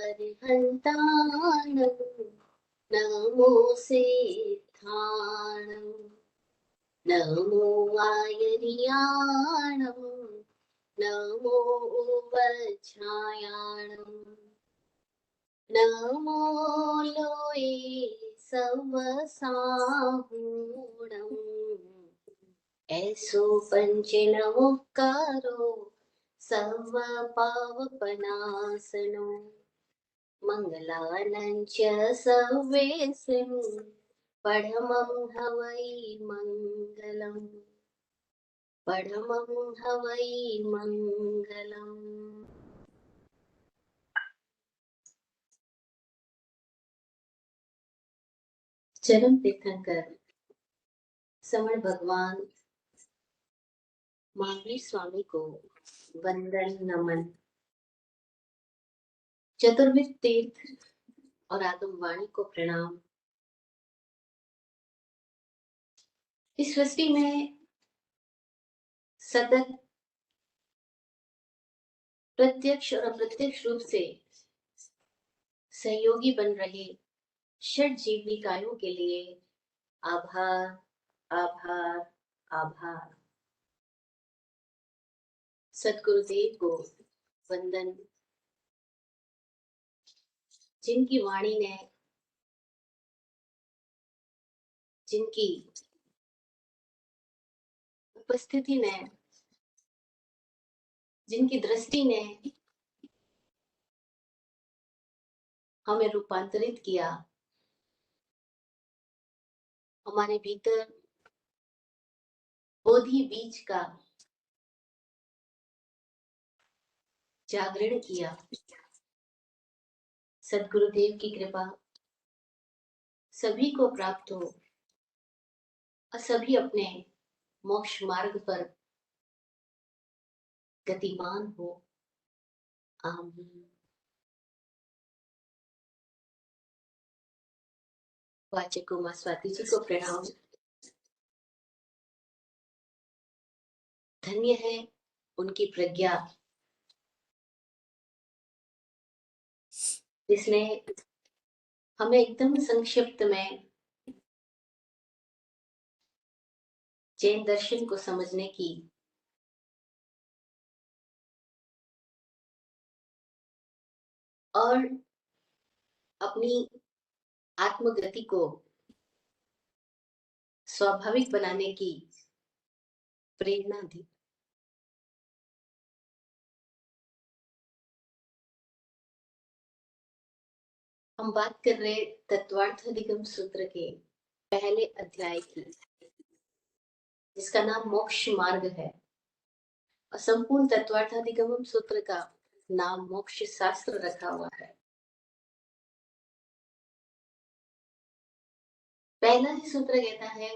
अरिहन्ताणं नमो सिद्धाणं नमो आयर्याणं नमो वज्रायाणं नमो लोये सवसाहूणम् ऐसो पंचनमुक्कारो सर्व पावपनासनो मंगलानं च सर्वेषां परमं हवै मंगलम् परमं हवै मंगलम्। चरण तीर्थंकर समण भगवान महावीर स्वामी को वंदन नमन। चतुर्विध तीर्थ और आगम वाणी को प्रणाम। इस सृष्टि में सतत प्रत्यक्ष और अप्रत्यक्ष रूप से सहयोगी बन रहे षट जीव निकायों के लिए आभार आभार आभार। सद्गुरुदेव को वंदन, जिनकी वाणी ने, जिनकी उपस्थिति ने, जिनकी दृष्टि ने हमें रूपांतरित किया, हमारे भीतर बोधि बीज का जागरण किया। सद्गुरुदेव की कृपा सभी को प्राप्त हो और सभी अपने मोक्ष मार्ग पर गतिमान हो। आमीन। वाचक को मां स्वाति जी को प्रणाम। धन्य है उनकी प्रज्ञा, जिसने हमें एकदम संक्षिप्त में जैन दर्शन को समझने की और अपनी आत्मगति को स्वाभाविक बनाने की प्रेरणा दी। हम बात कर रहे तत्वार्थाधिगम सूत्र के पहले अध्याय की, जिसका नाम मोक्ष मार्ग है, और संपूर्ण तत्वार्थाधिगम सूत्र का नाम मोक्ष शास्त्र रखा हुआ है। पहला ही सूत्र कहता है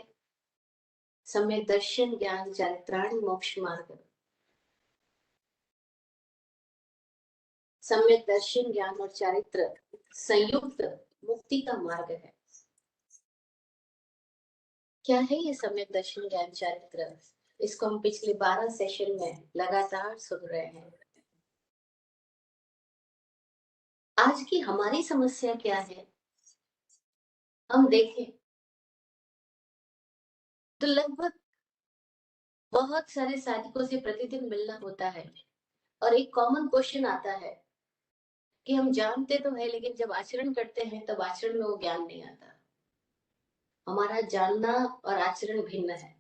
सम्यक दर्शन ज्ञान चारित्राणि मोक्ष मार्ग। सम्यक दर्शन ज्ञान और चारित्र संयुक्त मुक्ति का मार्ग है। क्या है ये सम्यक दर्शन ज्ञान चारित्र? इसको हम पिछले 12 सेशन में लगातार सुन रहे हैं। आज की हमारी समस्या क्या है? हम देखें तो लगभग बहुत सारे साधकों से प्रतिदिन मिलना होता है, और एक कॉमन क्वेश्चन आता है कि हम जानते तो है, लेकिन जब आचरण करते हैं तब आचरण में वो ज्ञान नहीं आता। हमारा जानना और आचरण भिन्न है।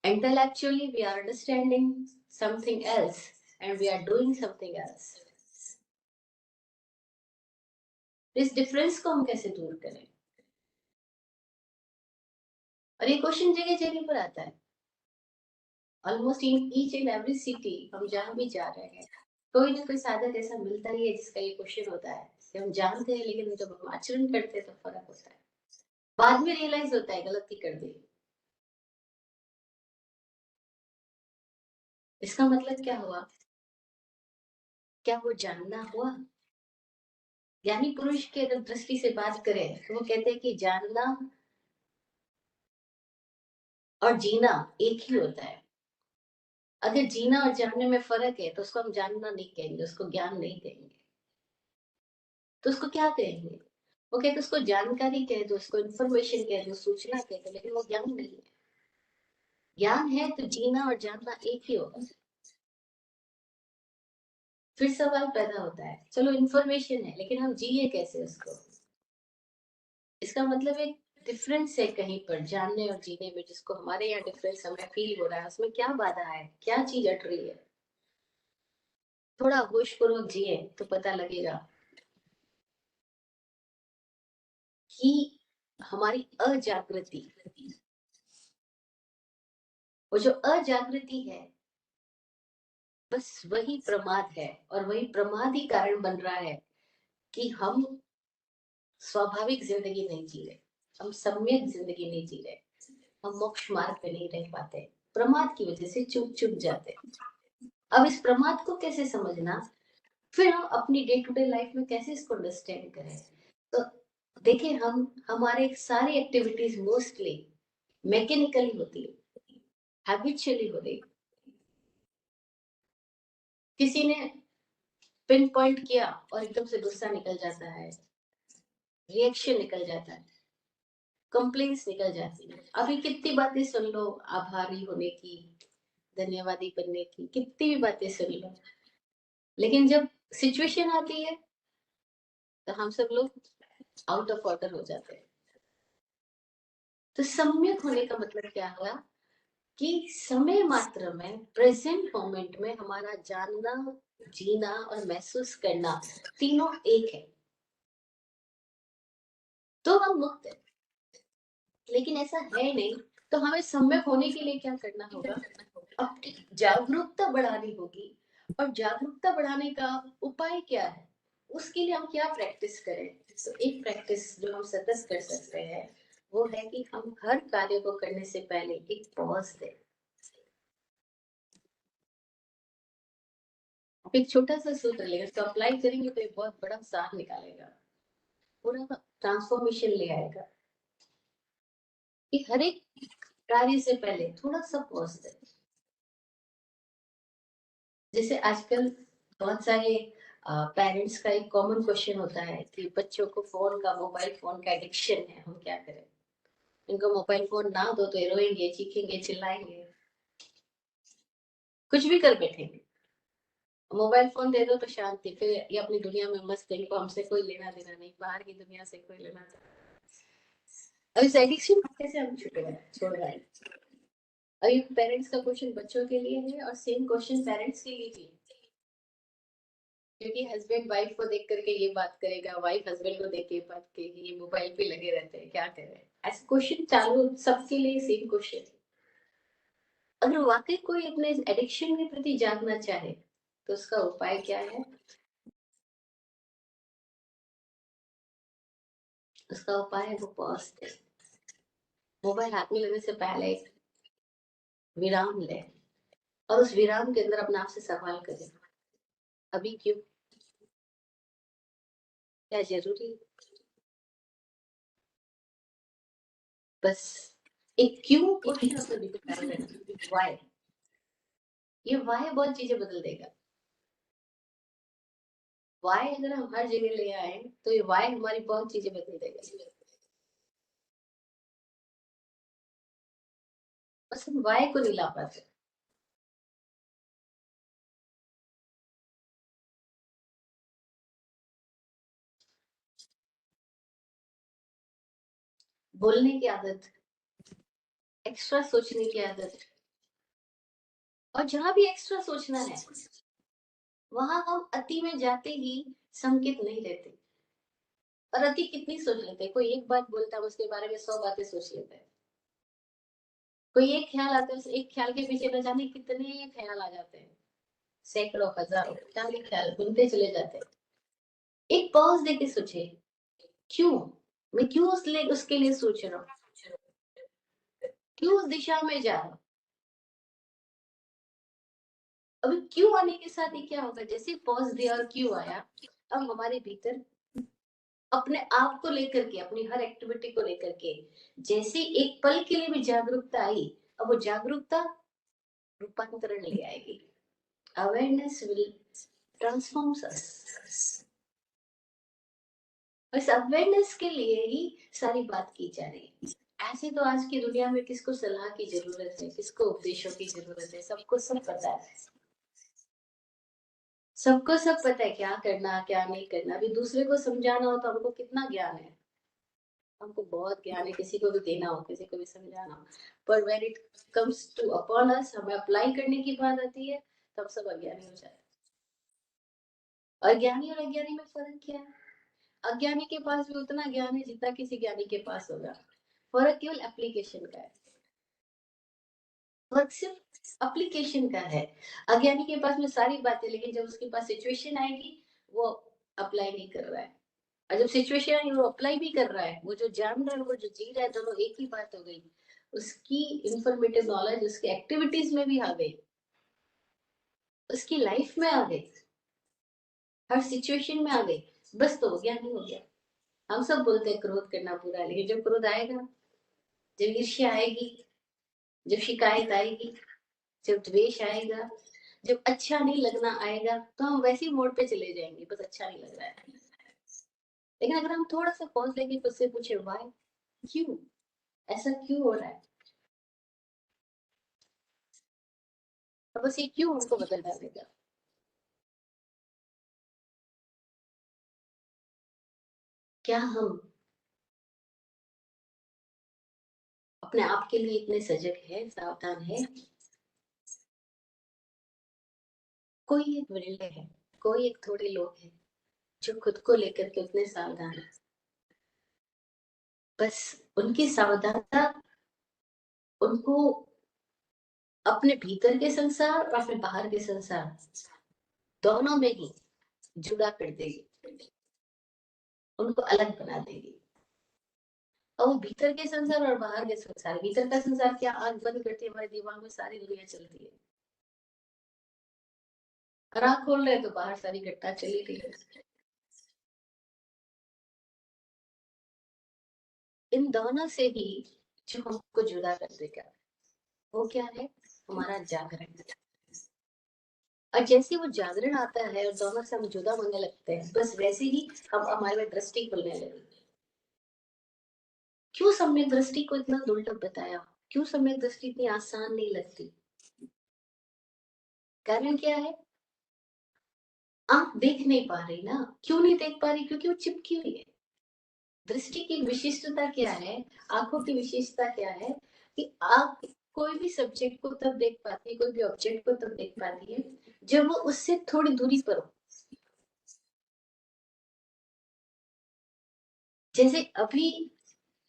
Intellectually we are understanding something else and we are doing something else. इस डिफरेंस को हम कैसे दूर करें? और ये क्वेश्चन जगह जगह पर आता है। Almost in each and every city हम जहाँ भी जा रहे हैं, कोई ना कोई साधक ऐसा मिलता ही है जिसका ये क्वेश्चन होता है कि हम जानते हैं, लेकिन जब हम आचरण करते हैं तो फर्क होता है। बाद में रियलाइज होता है गलती कर दी। इसका मतलब क्या हुआ? क्या वो जानना हुआ? ज्ञानी पुरुष के अगर दृष्टि से बात करें तो वो कहते हैं कि जानना और जीना एक ही होता है। अगर जीना और जानने में फर्क है तो उसको हम जानना नहीं कहेंगे, उसको ज्ञान नहीं कहेंगे। तो उसको क्या कहेंगे? वो कहते उसको जानकारी कह दो, उसको इंफॉर्मेशन कह दो, सूचना कह दो, लेकिन वो ज्ञान नहीं है। ज्ञान है तो जीना और जानना एक ही होगा। फिर सवाल पैदा होता है, चलो इंफॉर्मेशन है लेकिन हम जिए कैसे उसको? इसका मतलब एक डिफरेंस है कहीं पर जानने और जीने में, जिसको हमारे यहाँ डिफरेंस हमें फील हो रहा है, उसमें क्या बाधा है, क्या चीज अट रही है। थोड़ा होशपूर्वक जिए तो पता लगेगा कि हमारी अजागृति, वो जो अजागृति है, बस वही प्रमाद है। और वही प्रमाद ही कारण बन रहा है कि हम स्वाभाविक जिंदगी नहीं जी रहे, हम सम्यक जिंदगी नहीं जी रहे, हम मोक्ष मार्ग पे नहीं रह पाते, प्रमाद की वजह से चुप चुप जाते। अब इस प्रमाद को कैसे समझना, फिर हम अपनी डे टू डे लाइफ में कैसे इसको अंडरस्टैंड करें? तो देखिए, हम हमारे सारी एक्टिविटीज मोस्टली मैकेनिकली होती है, हैबिचुअली हो रही। किसी ने पिन पॉइंट किया और एकदम से गुस्सा निकल जाता है, रिएक्शन निकल जाता है, कंप्लेंट्स निकल जाती है। अभी कितनी बातें सुन लो आभारी होने की, धन्यवादी बनने की, कितनी भी बातें सुन लो, लेकिन जब सिचुएशन आती है तो हम सब लोग आउट ऑफ ऑर्डर हो जाते हैं। तो सम्यक होने का मतलब क्या हुआ कि समय मात्र में, प्रेजेंट मोमेंट में हमारा जानना, जीना और महसूस करना तीनों एक है, तो हम मुक्त है। लेकिन ऐसा है नहीं, तो हमें सम्यक होने के लिए क्या करना होगा? अपनी जागरूकता बढ़ानी होगी। और जागरूकता बढ़ाने का उपाय क्या है? उसके लिए हम क्या प्रैक्टिस करें? तो एक प्रैक्टिस जो हम सतत कर सकते हैं वो है कि हम हर कार्य को करने से पहले एक पॉज दें। आप एक छोटा सा सूत्र लेंगे, उसको अप्लाई करेंगे तो एक बहुत बड़ा सार निकालेगा, पूरा ट्रांसफॉर्मेशन ले आएगा। कि हर एक कार्य से पहले थोड़ा सा पॉज दें। जैसे आजकल बहुत सारे पेरेंट्स का एक कॉमन क्वेश्चन होता है कि बच्चों को फोन का, मोबाइल फोन का एडिक्शन है, हम क्या करें? इनको मोबाइल फोन ना दो तो ये रोएंगे, चीखेंगे, चिल्लाएंगे, कुछ भी कर बैठेंगे। मोबाइल फोन दे दो तो शांति, फिर ये अपनी दुनिया में मस्त है, इनको हमसे कोई लेना देना नहीं, बाहर की दुनिया से कोई लेना देना। अब इस एडिक्शन कैसे हम छुटकारा छोड़ रहे हैं? अभी पेरेंट्स का क्वेश्चन बच्चों के लिए है और सेम क्वेश्चन पेरेंट्स के लिए भी है। क्योंकि हस्बैंड वाइफ को देख करके ये बात करेगा, वाइफ हस्बैंड को देख के बात करेगी, ये मोबाइल पे लगे रहते हैं, क्या करें? ऐसे क्वेश्चन चालू, सबके लिए सेम क्वेश्चन। अगर वाकई कोई अपने एडिक्शन के प्रति जागना चाहे तो उसका उपाय क्या है? उसका उपाय है वो पॉज दे। मोबाइल हाथ में लेने से पहले एक विराम ले, और उस विराम के अंदर अपने आप से सवाल करें, अभी क्यों, क्या जरूरी है? बस एक क्यों क्वेश्चन अपने भीतर डाल देना, व्हाई। ये व्हाई बहुत चीजें बदल देगा। व्हाई अगर हम हर जगह ले आए तो ये व्हाई हमारी बहुत चीजें बदल देगा। बस हम व्हाई को नहीं ला पाते। बोलने की आदत, एक्स्ट्रा सोचने की आदत, और जहां भी एक्स्ट्रा सोचना है वहां हम अति में जाते ही संकेत नहीं लेते। और अति कितनी सोच लेते हैं, कोई एक बात बोलता है उसके बारे में 100 बातें सोच लेते हैं। कोई एक ख्याल आता है, उस एक ख्याल के पीछे न जाने कितने ख्याल आ जाते हैं, सैकड़ों, हजारों, चालीस ख्याल बुनते चले जाते हैं। एक पॉज देके सोचे, क्यों, मैं क्यों उसके लिए सोच रहा हूँ, क्यों उस दिशा में जा रहा हूँ। अभी क्यों आने के साथ ही क्या होगा, जैसे पॉज दिया और क्यों आया, अब हमारे भीतर अपने आप को लेकर के, अपनी हर एक्टिविटी को लेकर के जैसे एक पल के लिए भी जागरूकता आई, अब वो जागरूकता रूपांतरण ले आएगी। अवेयरनेस विल ट्रांसफॉर्म्स अस। इस अवेयरनेस के लिए ही सारी बात की जा रही है। ऐसे तो आज की दुनिया में किसको सलाह की जरूरत है, किसको उपदेशों की जरूरत है, सबको सब पता है। सबको सब पता है क्या करना क्या नहीं करना। अभी दूसरे को समझाना हो तो हमको कितना ज्ञान है, हमको बहुत ज्ञान है, किसी को भी देना हो, किसी को भी समझाना हो। पर when it comes two upon us, हमें अप्लाई करने की बात आती है, तब सब अज्ञानी हो जाते हैं। अज्ञानी और अज्ञानी में फर्क क्या है? अज्ञानी के पास भी उतना ज्ञान है जितना किसी ज्ञानी के पास होगा। फर्क केवल एप्लीकेशन का है। फर्क सिर्फ एप्लीकेशन का है। अज्ञानी के पास में सारी बातें, लेकिन जब उसके पास सिचुएशन आएगी, वो अप्लाई नहीं कर रहा है। और जब सिचुएशन आई वो अप्लाई भी कर रहा है, वो जो जान रहा है वो जो जी रहा है, दोनों एक ही बात हो गई। उसकी इंफॉर्मेटिव नॉलेज उसकी एक्टिविटीज में भी आ गई, उसकी लाइफ में आ गई, हर सिचुएशन में आ गई। बस तो हो गया, नहीं हो गया। हम सब बोलते हैं क्रोध करना बुरा है, लेकिन जब क्रोध आएगा, जब ईर्ष्या आएगी, जब शिकायत आएगी, जब द्वेष आएगा, जब अच्छा नहीं लगना आएगा, तो हम वैसी मोड पे चले जाएंगे, बस अच्छा नहीं लग रहा है। लेकिन अगर हम थोड़ा सा पॉज लेके खुद से पूछे वाई, क्यों, ऐसा क्यों हो रहा है, तो बस ये क्यों हमको बदल डालेगा। क्या हम अपने आप के लिए इतने सजग है, सावधान है? कोई एक विरले है, कोई एक थोड़े लोग हैं जो खुद को लेकर के उतने सावधान है। बस उनकी सावधानता उनको अपने भीतर के संसार और अपने बाहर के संसार दोनों में ही जुड़ा कर देगी, उनको अलग बना देगी। और वो भीतर के संसार और बाहर के संसार, भीतर का संसार क्या, आंख बंद करती है हमारे दिमाग में सारी दुनिया चलती है, और आंख खोल रहे तो बाहर सारी घटना चली रही है। इन दोनों से ही जो हमको जुदा कर देगा वो क्या है, हमारा जागरण। और जैसे वो जागरण आता है और दोनों से हम जुदा होने लगते हैं, बस वैसे ही हम हमारे में दृष्टि खुलने लगेगी। क्यों सम्यक दृष्टि को इतना दुर्लभ बताया, क्यों सम्यक दृष्टि इतनी आसान नहीं लगती? कारण क्या है? आंख देख नहीं पा रही ना। क्यों नहीं देख पा रही? क्योंकि वो चिपकी हुई है। दृष्टि की विशिष्टता क्या है, आंखों की विशेषता क्या है, कि आंख कोई भी सब्जेक्ट को तब देख पाती है, कोई भी ऑब्जेक्ट को तब देख पाती है जब वो उससे थोड़ी दूरी पर हो। जैसे अभी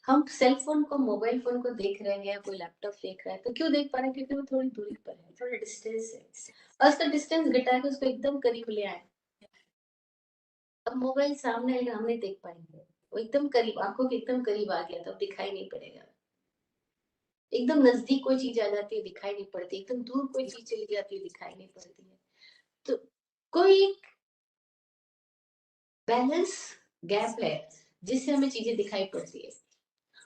हम सेल फोन को, मोबाइल फोन को देख रहे हैं या कोई लैपटॉप देख रहा है, तो क्यों देख पा रहे हैं? क्योंकि वो थोड़ी दूरी पर है, थोड़ा डिस्टेंस है। और उसका डिस्टेंस घटा के उसको एकदम करीब ले आए। अब मोबाइल सामने आएगा, हम नहीं देख पाएंगे। वो एकदम करीब, आंखों के एकदम करीब आ गया, तब दिखाई नहीं पड़ेगा। एकदम नजदीक कोई चीज आ जाती है, दिखाई नहीं पड़ती। एकदम दूर कोई चीज चली जाती है, दिखाई नहीं पड़ती है। तो कोई एक बैलेंस गैप है जिससे हमें चीजें दिखाई पड़ती है।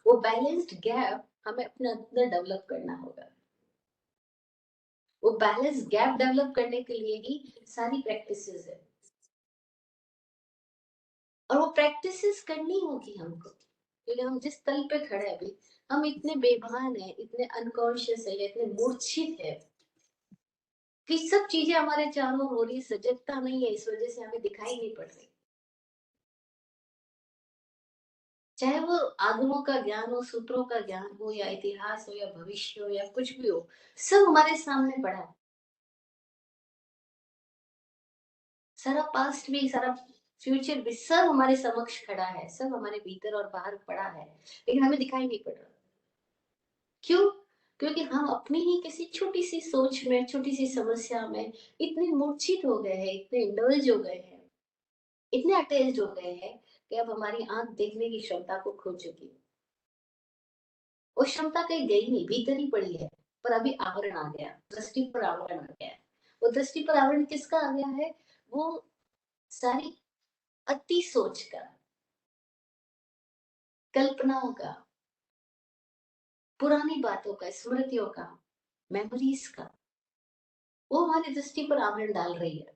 वो बैलेंस्ड गैप हमें अपने अंदर डेवलप करना होगा। वो बैलेंस गैप डेवलप करने के लिए ही सारी प्रैक्टिसेस है। और वो प्रैक्टिसेस करनी होगी हमको, क्योंकि हम जिस तल पे खड़े हैं अभी, हम इतने बेभान है, इतने अनकॉन्शियस है, इतने मूर्छित है कि सब चीजें हमारे चारों ओर हो रही, सजगता नहीं है, इस वजह से हमें दिखाई नहीं पड़ रही। चाहे वो आगमों का ज्ञान हो, सूत्रों का ज्ञान हो, या इतिहास हो, या भविष्य हो, या कुछ भी हो, सब हमारे सामने पड़ा है। सारा पास्ट भी, सारा फ्यूचर भी, सब हमारे समक्ष खड़ा है, सब हमारे भीतर और बाहर पड़ा है, लेकिन हमें दिखाई नहीं पड़ रहा। क्यों? क्योंकि हम अपनी ही किसी छोटी सी सोच में, छोटी सी समस्या में इतने मूर्छित हो गए हैं, इतने इंडल्ज हो गए हैं, इतने अटैच्ड हो गए हैं कि अब हमारी आंख देखने की क्षमता को खो चुकी है। वो क्षमता कहीं गई नहीं, भीतर ही पड़ी है। पर अभी आवरण आ गया, दृष्टि पर आवरण आ गया है। वो दृष्टि पर आवरण किसका आ गया है? वो सारी अति सोच का, कल्पनाओं का, पुरानी बातों का, स्मृतियों का, मेमोरीज का। वो हमारी दृष्टि पर आवरण डाल रही है।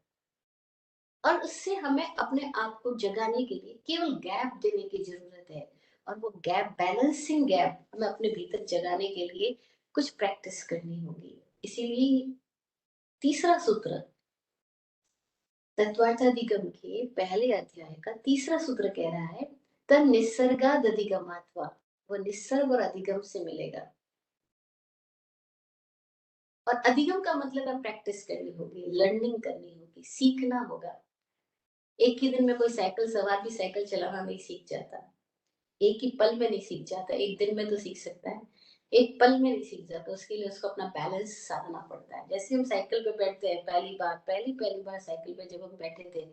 और उससे हमें अपने आप को जगाने के लिए केवल गैप देने की जरूरत है। और वो गैप, बैलेंसिंग गैप, हमें अपने भीतर जगाने के लिए कुछ प्रैक्टिस करनी होगी। इसीलिए तीसरा सूत्र, तत्वार्थाधिगम के पहले अध्याय का तीसरा सूत्र कह रहा है, तन निसर्गाद अधिगमात्वा, वो निसर्ग और अधिगम से मिलेगा। और अधिगम का मतलब है प्रैक्टिस करनी होगी, लर्निंग करनी होगी, सीखना होगा। एक ही दिन में कोई साइकिल सवार भी साइकिल चलाना नहीं सीख जाता, एक ही पल में नहीं सीख जाता। एक दिन में तो सीख सकता है, एक पल में नहीं सीख जाता। उसके लिए उसको अपना बैलेंस साधना पड़ता है। जैसे हम साइकिल पे बैठते हैं, पहली बार साइकिल पे जब हम बैठे थे,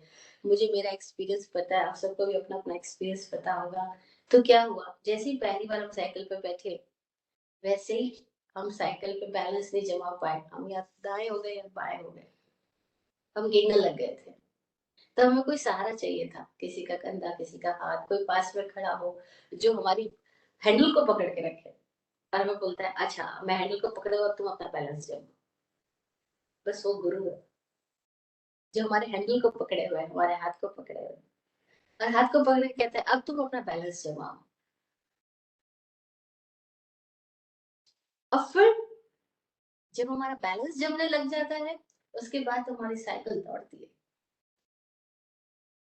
मुझे मेरा एक्सपीरियंस पता है, आप सबको भी अपना अपना एक्सपीरियंस पता होगा। तो क्या हुआ, जैसे ही पहली बार हम साइकिल पे बैठे, वैसे ही हम साइकिल पे बैलेंस नहीं जमा पाए, हम या दाएं हो गए या बाएं हो गए, हम गिरने लग गए थे। तो हमें कोई सहारा चाहिए था, किसी का कंधा, किसी का हाथ, कोई पास में खड़ा हो जो हमारी हैंडल को पकड़ के रखे। और हमें बोलता है, अच्छा मैं हैंडल को पकड़े और तुम अपना बैलेंस जमा। बस वो गुरु है जो हमारे हैंडल को पकड़े हुए है, हमारे हाथ को पकड़े हुए है, और हाथ को पकड़ के कहते हैं अब तुम अपना बैलेंस जमाओ। और फिर जब हमारा बैलेंस जमने लग जाता है, उसके बाद हमारी साइकिल दौड़ती है।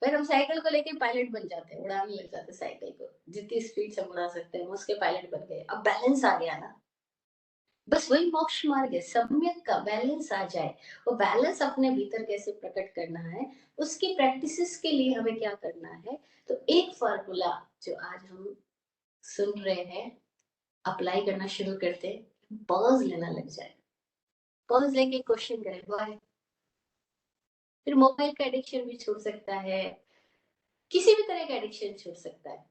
फिर हम साइकिल को लेके पायलट बन जाते हैं, उड़ाने लग जाते हैं साइकिल को, जितनी स्पीड से हम उड़ा सकते हैं हम उसके पायलट बन गए। अब बैलेंस आ गया ना। बस वही मोक्ष मार्ग है, सम्यक का बैलेंस आ जाए। वो बैलेंस अपने भीतर कैसे प्रकट करना है, उसकी प्रैक्टिसेस के लिए हमें क्या करना है। तो एक फॉर्मूला जो आज हम सुन रहे हैं, अप्लाई करना शुरू करते हैं, पॉज लेना लग जाए। पॉज लेके क्वेश्चन करें वाह। फिर मोबाइल का एडिक्शन भी छूट सकता है, किसी भी तरह का एडिक्शन छूट सकता है,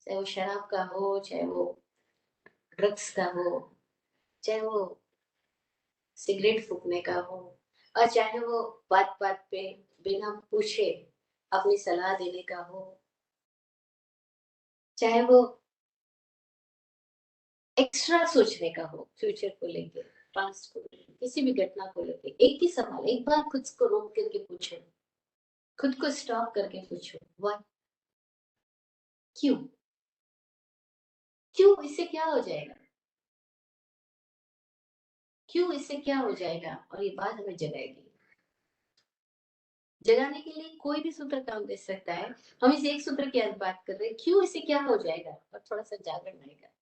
चाहे वो शराब का हो, चाहे वो ड्रग्स का हो, चाहे वो सिगरेट फूकने का हो, और चाहे वो बात बात पे बिना पूछे अपनी सलाह देने का हो, चाहे वो एक्स्ट्रा सोचने का हो, फ्यूचर को लेके, पास्ट को लेके, किसी भी घटना को लेके। एक ही सवाल, एक बार खुद को रोक करके पूछो, खुद को स्टॉप करके पूछो, व्हाई, क्यों, क्यों, इससे क्या हो जाएगा, क्यों, इससे क्या हो जाएगा। और ये बात हमें जगाएगी। जगाने के लिए कोई भी सूत्र काम दे सकता है। हम इस एक सूत्र की आज बात कर रहे हैं, क्यों, इससे क्या हो जाएगा, और थोड़ा सा जागरण आएगा।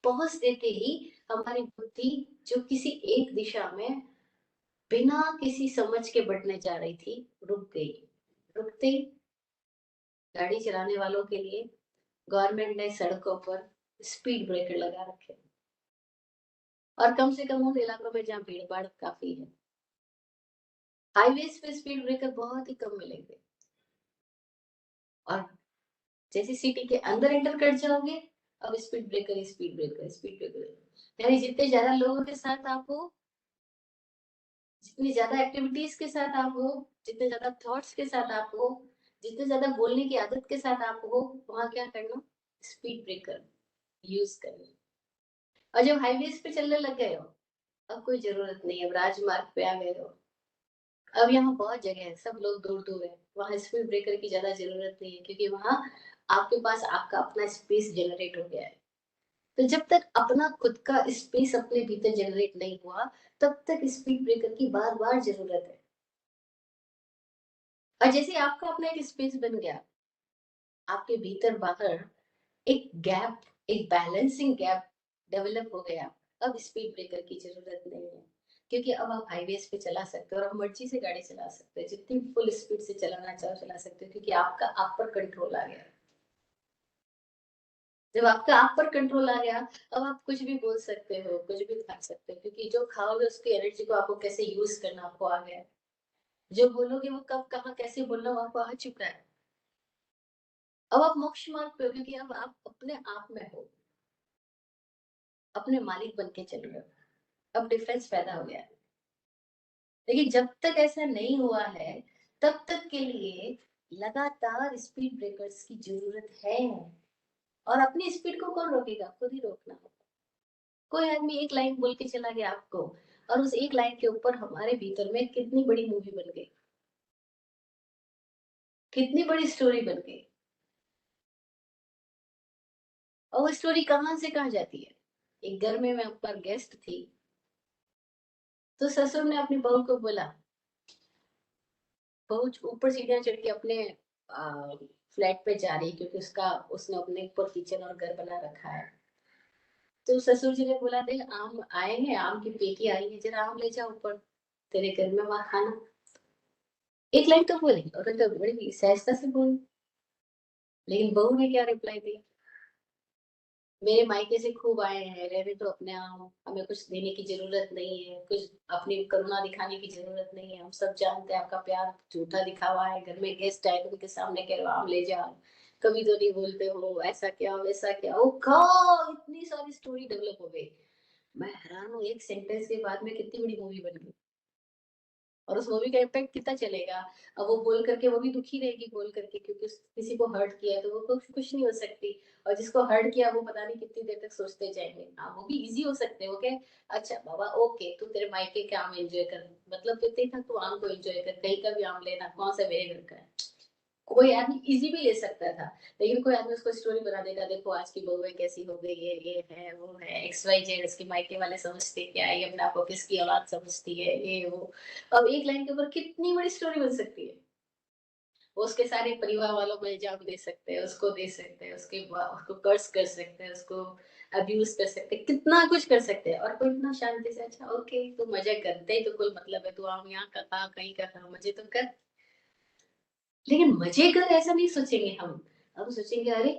पहुंच देते ही हमारी बुद्धि जो किसी एक दिशा में बिना किसी समझ के बढ़ने जा रही थी, रुक गई। रुकते ही गाड़ी चलाने वालों के लिए गवर्नमेंट ने सड़कों पर स्पीड ब्रेकर लगा रखे, और कम से कम उन इलाकों में जहाँ भीड़ भाड़ काफी है। हाईवेज पे स्पीड ब्रेकर बहुत ही कम मिलेंगे। और जैसे सिटी के अंदर एंटर कर जाओगे, अब speed breaker, speed breaker, speed breaker. यानी जितने ज्यादा लोगों के साथ आप हो, जितनी ज्यादा एक्टिविटीज के साथ आप हो, जितने ज्यादा थॉट्स के साथ आप हो, जितने ज्यादा बोलने की आदत के साथ आप हो, वहां क्या करना, स्पीड ब्रेकर यूज करना। और जब हाईवेज पे चलने लग गए हो, अब कोई जरूरत नहीं, अब राजमार्ग पे आ गए हो, अब यहाँ बहुत जगह है, सब लोग दूर दूर है, वहां स्पीड ब्रेकर की ज्यादा जरूरत नहीं है, क्योंकि वहां आपके पास आपका अपना स्पेस जनरेट हो गया है। तो जब तक अपना खुद का स्पेस अपने भीतर जनरेट नहीं हुआ, तब तक स्पीड ब्रेकर की बार बार जरूरत है। और जैसे आपका अपना एक स्पेस बन गया, आपके भीतर बाहर एक गैप, एक बैलेंसिंग गैप डेवलप हो गया, अब स्पीड ब्रेकर की जरूरत नहीं है। क्योंकि अब आप हाईवेज पे चला सकते हो, और आप मर्जी से गाड़ी चला सकते हो, जितनी फुल स्पीड से चलाना चाहो चला सकते हो, क्योंकि आपका आप पर कंट्रोल आ गया। जब आपका आप पर कंट्रोल आ गया, अब आप कुछ भी बोल सकते हो, कुछ भी खा सकते हो, क्योंकि जो खाओगे उसकी एनर्जी को आपको कैसे यूज करना आपको आ गया है। जो बोलोगे वो कब कहाँ कैसे बोलना वो आपको आ चुका है। अब आप मोक्ष मार्ग पे हो, क्योंकि अब आप अपने आप में हो, अपने मालिक बन के चल रहे हो। अब डिफरेंस पैदा हो गया है। लेकिन जब तक ऐसा नहीं हुआ है, तब तक के लिए लगातार स्पीड ब्रेकर्स की जरूरत है। और अपनी स्पीड को कौन रोकेगा, खुद ही रोकना होगा। कोई आदमी एक लाइन बोल के चला गया आपको, और उस एक लाइन के ऊपर हमारे भीतर में कितनी बड़ी मूवी बन गई, कितनी बड़ी स्टोरी बन गई। और वो स्टोरी कहाँ से कहाँ जाती है। एक घर में मैं ऊपर गेस्ट थी, तो ससुर ने अपनी बहू को बोला, बहू ऊपर सीढ़ियां चढ़ के अपने फ्लैट पे जा रही है, क्योंकि उसका उसने अपने ऊपर किचन और घर बना रखा है। तो ससुर जी ने बोला, देख आम आए हैं, आम की पेटी आई है, जरा आम ले जाओ ऊपर, तेरे घर में वहां खाना। एक लाइन तो बोली और तो बड़ी सहजता से बोली, लेकिन बहू ने क्या रिप्लाई दी, मेरे मायके से खूब आए हैं, रहने तो अपने आप, हमें कुछ देने की जरूरत नहीं है, कुछ अपनी करुणा दिखाने की जरूरत नहीं है, हम सब जानते हैं आपका प्यार झूठा दिखा हुआ है, घर में गेस्ट आए तो उनके सामने कह रहे हो आम ले जाओ, कभी तो नहीं बोलते हो, ऐसा क्या वैसा क्या, ओ का इतनी सारी स्टोरी डेवलप हो गई। मैं हैरान हूँ, एक सेंटेंस के बाद में कितनी बड़ी मूवी बन गई। और उस मूवी का इम्पैक्ट कितना चलेगा। अब वो बोल करके वो भी दुखी रहेगी बोल करके, क्योंकि किसी को हर्ट किया है तो वो कुछ कुछ नहीं हो सकती। और जिसको हर्ट किया वो पता नहीं कितनी देर तक सोचते जाएंगे। हाँ वो भी इजी हो सकते हैं, ओके अच्छा बाबा ओके तू तेरे मायके के आम एंजॉय कर, मतलब कितने था तू आम को एंजॉय कर, कहीं का भी आम लेना, कौन सा मेरे घर का है। कोई आदमी इजी भी ले सकता था, लेकिन कोई आदमी उसको स्टोरी बना देगा, देखो आज की बहुएं कैसी हो गई है, ये है वो है एक्स वाई जेड, इसके मायके वाले समझते क्या है, ये अपने आप को किसकी औलाद समझती है, ये वो। अब एक लाइन के ऊपर कितनी बड़ी स्टोरी बन सकती है। वो उसके सारे परिवार वालों में इल्जाम दे सकते हैं, उसको दे सकते हैं, उसको कर्स कर सकते हैं, उसको अब्यूज कर सकते हैं, कितना कुछ कर सकते हैं, और कोई इतना शांति से अच्छा ओके तू मजे करते ही तो कोई मतलब है, तू हम यहाँ का था कहीं का था, मजे तो कर। लेकिन मजे कर ऐसा नहीं सोचेंगे हम सोचेंगे अरे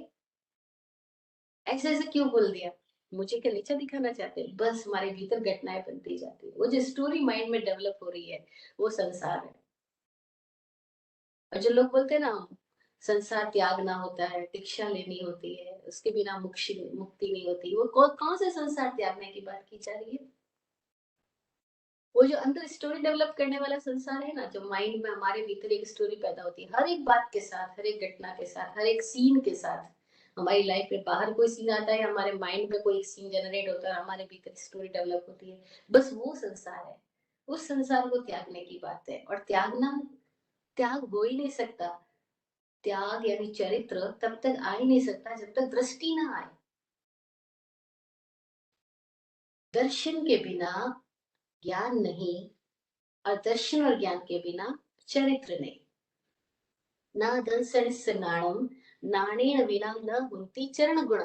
ऐसे ऐसे क्यों बोल दिया, मुझे क्या नीचा दिखाना चाहते हैं, बस हमारे भीतर घटनाएं बनती जाती है, वो जो स्टोरी माइंड में डेवलप हो रही है वो संसार है। और जो लोग बोलते हैं ना संसार त्यागना होता है, दीक्षा लेनी होती है, उसके बिना मुक्ति मुक्ति नहीं होती, वो कौन से संसार त्यागने की बात की जा रही है। वो जो अंदर स्टोरी डेवलप करने वाला संसार है ना, जो माइंड में हमारे भीतर एक स्टोरी पैदा होती है, हर एक बात के साथ, हर एक घटना के साथ, हर एक सीन के साथ। हमारी लाइफ में बाहर कोई सीन आता है, हमारे माइंड में कोई एक सीन जनरेट होता है, हमारे भीतर स्टोरी डेवलप होती है, बस वो संसार है। उस संसार को त्यागने की बात है, और त्यागना, त्याग हो ही नहीं सकता। त्याग यानी चरित्र तब तक आ ही नहीं सकता जब तक दृष्टि ना आए। दर्शन के बिना ज्ञान नहीं, और दर्शन और ज्ञान के बिना चरित्र नहीं। ना दंसनस्य नाणम, नाणेन विना न हुन्ति चरण गुणा,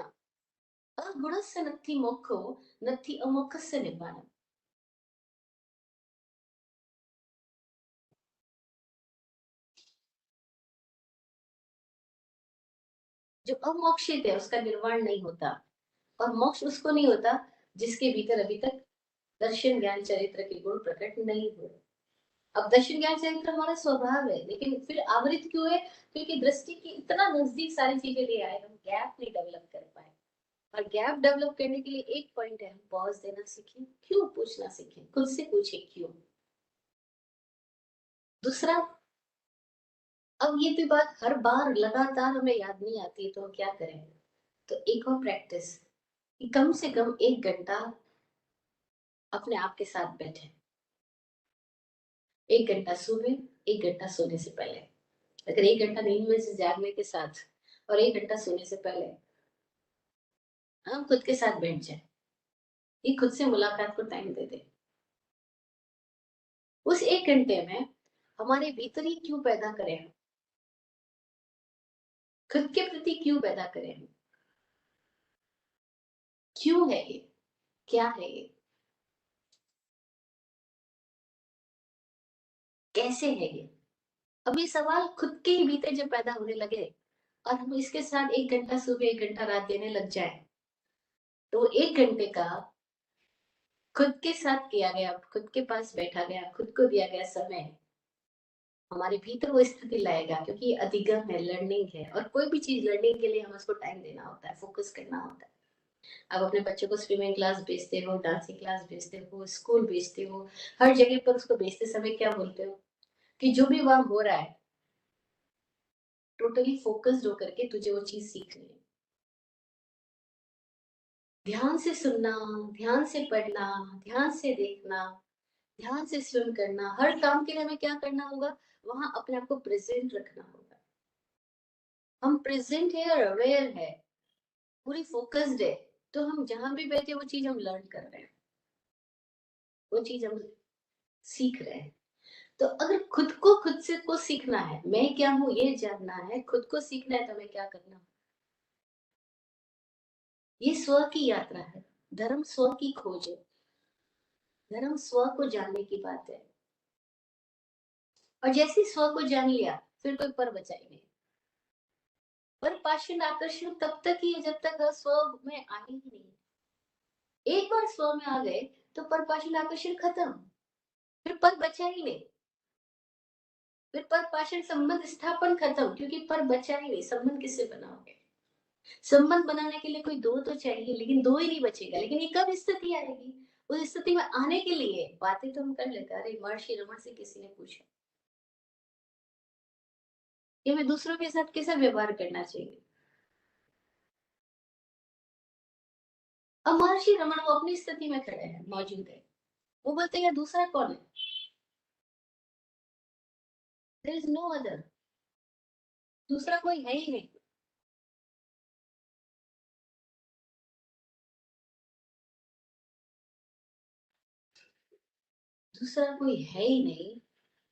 अगुणस्य नत्थि मोक्षो, नत्थि अमोक्षस्य निब्बानम। जो अमोक्षित है उसका निर्वाण नहीं होता, और मोक्ष उसको नहीं होता जिसके भीतर अभी तक दर्शन ज्ञान चरित्र के गुण प्रकट नहीं हुए। अब दर्शन ज्ञान चरित्र हमारा स्वभाव है, लेकिन फिर आवृत क्यों है, क्योंकि दृष्टि की इतना नजदीक सारी चीजें ले आए, हम गैप नहीं डेवलप कर पाए। और गैप डेवलप करने के लिए एक पॉइंट है, हम पॉज देना सीखें, क्यों पूछना सीखें, खुद से पूछे क्यों। दूसरा, अब ये भी बात हर बार लगातार हमें याद नहीं आती तो हम क्या करें, तो एक और प्रैक्टिस, कि कम से कम 1 घंटा अपने आप के साथ बैठे। 1 घंटा सुबह, 1 घंटा सोने से पहले। अगर 1 घंटा नींद में से जागने के साथ और 1 घंटा सोने से पहले हम खुद के साथ बैठ जाए, ये खुद से मुलाकात को टाइम दे दे। उस 1 घंटे में हमारे भीतर ही क्यों पैदा करें हम, खुद के प्रति क्यों पैदा करें हम, क्यों है ये, क्या है ये, कैसे है ये। अब ये सवाल खुद के ही भीतर जब पैदा होने लगे, और हम इसके साथ 1 घंटा सुबह 1 घंटा रात देने लग जाए, तो 1 घंटे का खुद के साथ किया गया, खुद के पास बैठा गया, खुद को दिया गया समय हमारे भीतर वो स्थिति लाएगा, क्योंकि ये अधिगम है, लर्निंग है, और कोई भी चीज लर्निंग के लिए हमें उसको टाइम देना होता है, फोकस करना होता है। आप अपने बच्चों को स्विमिंग क्लास भेजते हो, डांसिंग क्लास भेजते हो, स्कूल भेजते हो, हर जगह पर उसको भेजते समय क्या बोलते हो, कि जो भी वहां हो रहा है टोटली फोकस्ड होकर के तुझे वो चीज सीखनी है। ध्यान से सुनना, ध्यान से पढ़ना, ध्यान से देखना, ध्यान से स्विम करना, हर काम के लिए हमें क्या करना होगा, वहां अपने आप को प्रेजेंट रखना होगा। हम प्रेजेंट है और अवेयर है, पूरी फोकस्ड है, तो हम जहां भी बैठे वो चीज हम लर्न कर रहे हैं, वो चीज हम सीख रहे हैं। तो अगर खुद को खुद से को सीखना है, मैं क्या हूँ ये जानना है, खुद को सीखना है, तो हमें क्या करना है? ये स्व की यात्रा है। धर्म स्व की खोज है। धर्म स्व को जानने की बात है। और जैसे ही स्व को जान लिया, फिर कोई पर बचा ही नहीं। पर पाषाण आकर्षण तब तक ही है जब तक स्व में आए ही नहीं। एक बार स्व में आ गए तो पर पाषाण आकर्षण खत्म, फिर पर बचा ही नहीं। फिर पर पाषाण संबंध स्थापन खत्म, क्योंकि पर बचा ही नहीं। संबंध किससे बनाओगे? संबंध बनाने के लिए कोई दो तो चाहिए, लेकिन दो ही नहीं बचेगा। लेकिन ये कब स्थिति आएगी? उस स्थिति में आने के लिए बातें तो हम कर लेते हैं। अरे महर्षि रमन से किसी ने पूछा कि हमें दूसरों के साथ कैसा व्यवहार करना चाहिए। अब महर्षि रमन वो अपनी स्थिति में खड़े हैं, मौजूद है। वो बोलते हैं दूसरा कौन है? There is no other. दूसरा कोई है ही नहीं। दूसरा कोई है ही नहीं।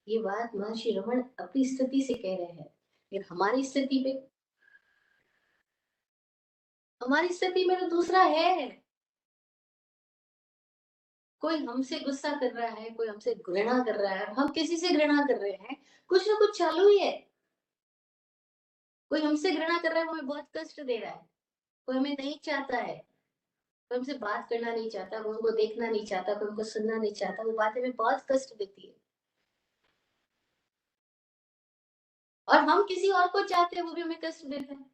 ये बात महर्षि रमन अपनी स्थिति से कह रहे हैं। लेकिन हमारी स्थिति में तो दूसरा है। कोई हमसे गुस्सा कर रहा है, कोई हमसे घृणा कर रहा है, हम किसी से घृणा कर रहे हैं, कुछ ना कुछ चालू ही है। कोई हमसे घृणा कर रहा है, वो हमें बहुत कष्ट दे रहा है। कोई हमें नहीं चाहता है, कोई हमसे बात करना नहीं चाहता, कोई हमको देखना नहीं चाहता, कोई हमको सुनना नहीं चाहता, वो बात हमें बहुत कष्ट देती है। और हम किसी और को चाहते हैं, वो भी हमें कष्ट देता है।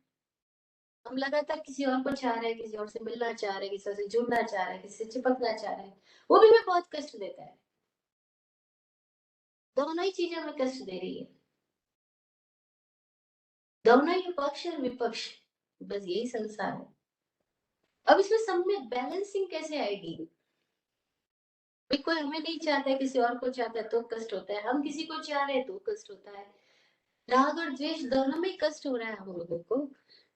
हम लगातार किसी और को चाह रहे हैं, किसी और से मिलना चाह रहे हैं, किसी और से जुड़ना चाह रहे हैं, किसी से चिपकना चाह रहे हैं, वो भी हमें बहुत कष्ट देता है। दोनों ही चीजें हमें कष्ट दे रही है। दोनों ही पक्ष और विपक्ष, बस यही संसार है। अब इसमें सब में बैलेंसिंग कैसे आएगी? भाई कोई हमें नहीं चाहता है, किसी और को चाहता है तो कष्ट होता है, हम किसी को चाह रहे हैं तो कष्ट होता है। राग और द्वेष दोनों में कष्ट हो रहा है हम लोगों को।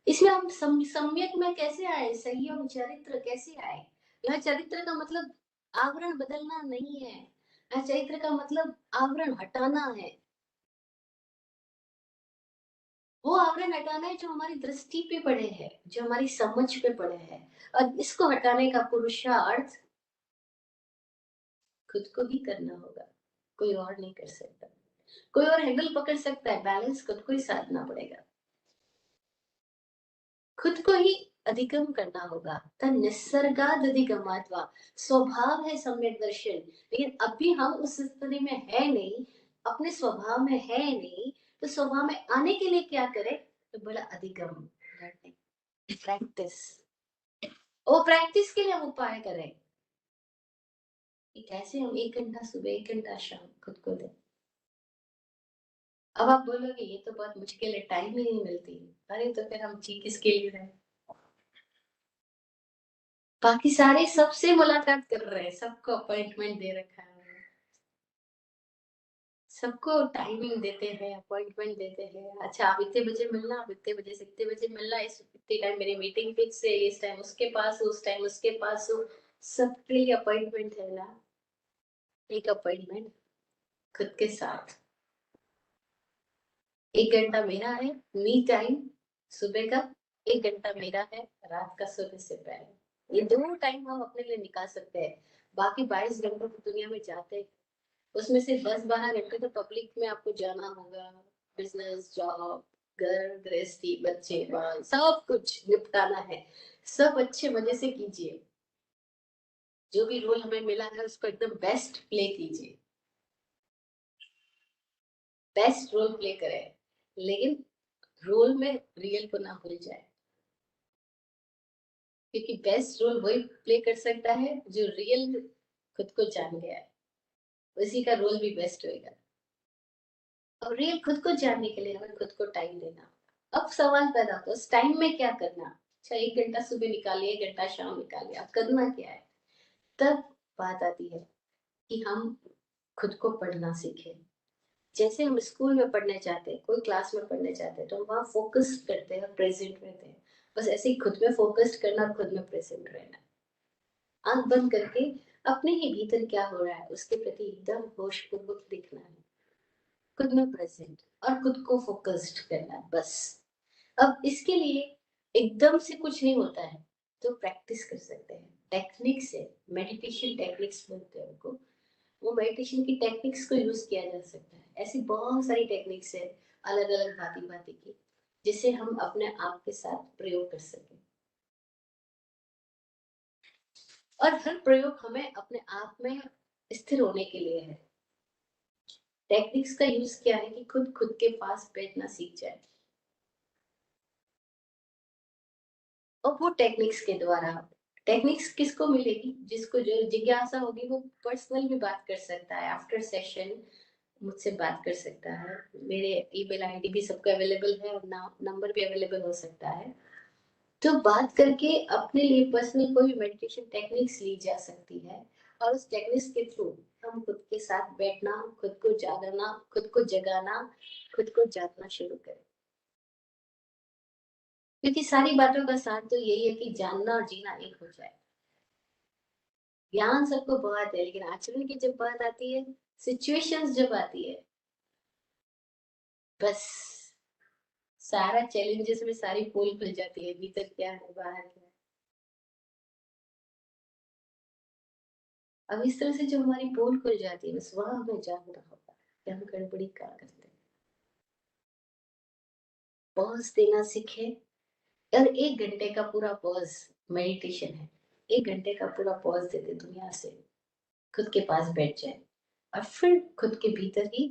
इसमें हम सम्यक में कैसे आए, संयम चरित्र कैसे आए? यह चरित्र का मतलब आवरण बदलना नहीं है। यह चरित्र का मतलब आवरण हटाना है। वो आवरण हटाना है जो हमारी दृष्टि पे पड़े हैं, जो हमारी समझ पे पड़े हैं। और इसको हटाने का पुरुषार्थ खुद को ही करना होगा। कोई और नहीं कर सकता। कोई और हैंडल पकड़ सकता है, बैलेंस खुद को ही साधना पड़ेगा। खुद को ही अधिगम करना होगा। तन निसर्गाद अधिगमात्वा, स्वभाव है सम्यक दर्शन। लेकिन अभी हम उस स्थिति में है नहीं, अपने स्वभाव में है नहीं। तो स्वभाव में आने के लिए क्या करें? तो बड़ा अधिगम, प्रैक्टिस। वो प्रैक्टिस के लिए हम उपाय करें कि कैसे हम 1 घंटा सुबह 1 घंटा शाम खुद को दें। अब आप बोलोगे ये तो बहुत मुश्किल है, टाइम ही नहीं मिलती। अरे तो फिर हम जी किसके लिए रहे? बाकी सारे सबसे मुलाकात कर रहे हैं, सबको अपॉइंटमेंट दे रखा है, सबको टाइमिंग देते हैं, अपॉइंटमेंट देते हैं। अच्छा आप इतने बजे मिलना, आप इतने बजे से इतने बजे मिलना, इस इतने टाइम मेरी मीटिंग फिक्स है, इस टाइम उसके पास हो, उस टाइम उसके पास हो। सबके लिए अपॉइंटमेंट है ना। एक अपॉइंटमेंट खुद के साथ। 1 घंटा मेरा है मी टाइम सुबह का, 1 घंटा मेरा है रात का सोने से पहले। ये दो टाइम हम अपने लिए निकाल सकते हैं। बाकी 22 घंटे तो दुनिया में जाते हैं, उसमें से 10-12 घंटे तो पब्लिक में आपको जाना होगा। बिजनेस, जॉब, घर गृहस्थी, बच्चे बाल सब कुछ निपटाना है। सब अच्छे मजे से कीजिए। जो भी रोल हमें मिला है उसको एकदम बेस्ट प्ले कीजिए। बेस्ट रोल प्ले करें, लेकिन रोल में रियल को ना भूल जाए। क्योंकि बेस्ट रोल वही प्ले कर सकता है जो रियल खुद को जान गया है। उसी का रोल भी बेस्ट होएगा। और रियल खुद को जानने के लिए हमें खुद को टाइम देना। अब सवाल पैदा होता है उस टाइम में क्या करना। अच्छा 1 घंटा सुबह निकालिए, 1 घंटा शाम निकालिए, अब करना क्या है? तब बात आती है कि हम खुद को पढ़ना सीखें। जैसे हम स्कूल में पढ़ने जाते हैं, कोई क्लास में पढ़ने जाते हैं, तो हम वहाँ फ़ोकस करते हैं और प्रेज़ेंट रहते हैं। बस ऐसे ही खुद में फ़ोकस्ड करना और खुद में प्रेज़ेंट रहना। आँख बंद करके अपने ही भीतर क्या हो रहा है, उसके प्रति एकदम होशपूर्वक देखना है। खुद में प्रेज़ेंट और खुद को फ़ोकस्ड करना है, बस। अब इसके लिए एकदम से कुछ नहीं होता है, तो प्रैक्टिस कर सकते हैं। टेक्निक्स है, मेडिटेशन टेक्निक्स बोलते हैं उनको। वो मेडिटेशन की टेक्निक्स को यूज़ किया जा सकता है। ऐसी बहुत सारी टेक्निक्स है, अलग-अलग भाँति-भाँति की, जिसे हम अपने आप के साथ प्रयोग कर सकें। और हर प्रयोग हमें अपने आप में स्थिर होने के लिए है। टेक्निक्स का यूज़ क्या है कि खुद के पास बैठना सीख जाए। और वो टेक्निक्स के द्वारा टेक्निक्स किसको मिलेगी? जिसको जो जिज्ञासा होगी वो पर्सनल भी बात कर सकता है। आफ्टर सेशन मुझसे बात कर सकता है। मेरे ईमेल आईडी भी सबको अवेलेबल है और ना नंबर भी अवेलेबल हो सकता है। तो बात करके अपने लिए पर्सनल कोई भी मेडिटेशन टेक्निक्स ली जा सकती है और उस टेक्निक्स के थ्रू हम खुद के साथ बैठना, खुद को जागना, खुद को जगाना, खुद को जानना शुरू करें। क्योंकि सारी बातों का सार तो यही है कि जानना और जीना एक हो जाए। ज्ञान सबको बहुत है, लेकिन आचरण की जब बात आती है, सिचुएशंस जब आती है, बस सारा चैलेंजेस में सारी पोल खुल जाती है, भीतर क्या है, बाहर क्या है। अब इस तरह से जो हमारी पोल खुल जाती है, बस वहाँ हमें जानना होगा कि हम गड़बड़ी क्या करते हैं। पॉज़ देना सीखें और 1 घंटे का पूरा पॉज़ मेडिटेशन है। 1 घंटे का पूरा पॉज़ दे दें दुनिया से, खुद के पास बैठ जाएँ और फिर खुद के भीतर ही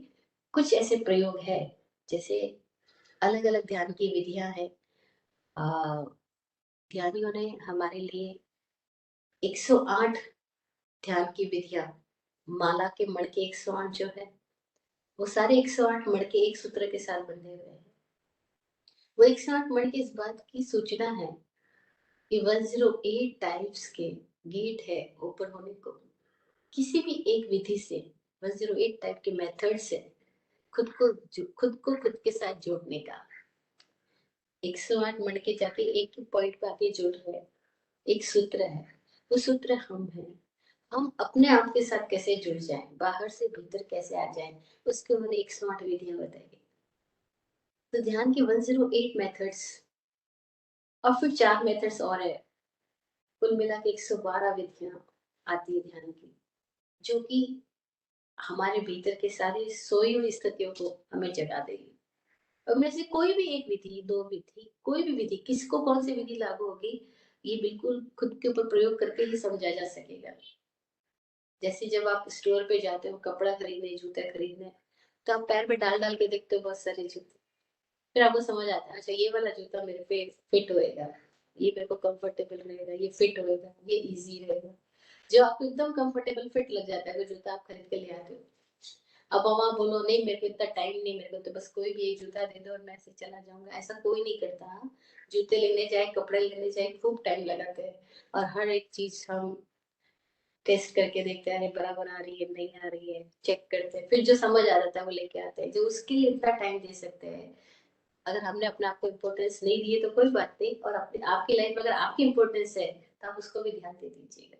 कुछ ऐसे प्रयोग हैं, जैसे अलग-अलग ध्यान की विधियाँ हैं। अ, ध्यानियों ने हमारे लिए 108 ध्यान की विधियाँ, माला के मणके 108 जो है, वो सारे 108 मणके एक सूत्र के साथ बंधे हुए हैं। वो 108 मणके इस बात की सूचना है कि 108 टाइप्स के गेट है ओपन होने को। किसी भी एक विधि से 108 टाइप के मेथड से खुद को खुद के साथ जोड़ने का। 108 मणके जाके एक ही पॉइंट पे आके जुड़ रहे हैं। एक सूत्र है, वो सूत्र हम हैं। हम अपने आप के साथ कैसे जुड़ जाएँ, बाहर से भीतर कैसे आ जाएँ, उसके उन्होंने 108 विधियाँ बताई। तो ध्यान की 108 मेथड्स और फिर 4 मेथड्स और है। कुल मिला के 112 विधियाँ आती है ध्यान की, जो कि हमारे भीतर के सारी सोई हुई स्थितियों को हमें जगा देगी। और में से कोई भी 1 विधि, 2 विधि, कोई भी विधि, किसको कौन-सी विधि लागू होगी, ये बिल्कुल खुद के ऊपर प्रयोग करके ही समझा जा सकेगा। जैसे जब आप स्टोर पे जाते हो कपड़ा खरीदने, जूते खरीदने, तो आप पैर में डाल-डाल के देखते हो बहुत सारे जूते। फिर आपको समझ आता है, अच्छा ये वाला जूता मेरे पे फिट होएगा, ये मेरे को कंफर्टेबल रहेगा, ये फिट होएगा, ये ईज़ी रहेगा। जो आपको एकदम कंफर्टेबल फिट लग जाता है, वो जूता आप खरीद के ले आते हो। अब वहाँ बोलो नहीं मेरे को इतना टाइम नहीं, मेरे को तो बस कोई भी एक जूता दे दो और मैं ऐसे चला जाऊँगा, ऐसा कोई नहीं करता। हाँ। जूते लेने जाए, कपड़े लेने जाए, खूब टाइम लगाते हैं और हर एक चीज़ हम टेस्ट करके देखते हैं, अरे बराबर आ रही है, नहीं आ रही है, चेक करते हैं, फिर जो समझ आ जाता है वो लेके आते हैं, जो उसके लिए इतना टाइम दे सकते हैं। अगर हमने अपने आप को इम्पोर्टेंस नहीं दी है तो कोई बात नहीं, और अपनी आपकी लाइफ में अगर आपकी इम्पोर्टेंस है, तो आप उसको भी ध्यान दे दीजिएगा।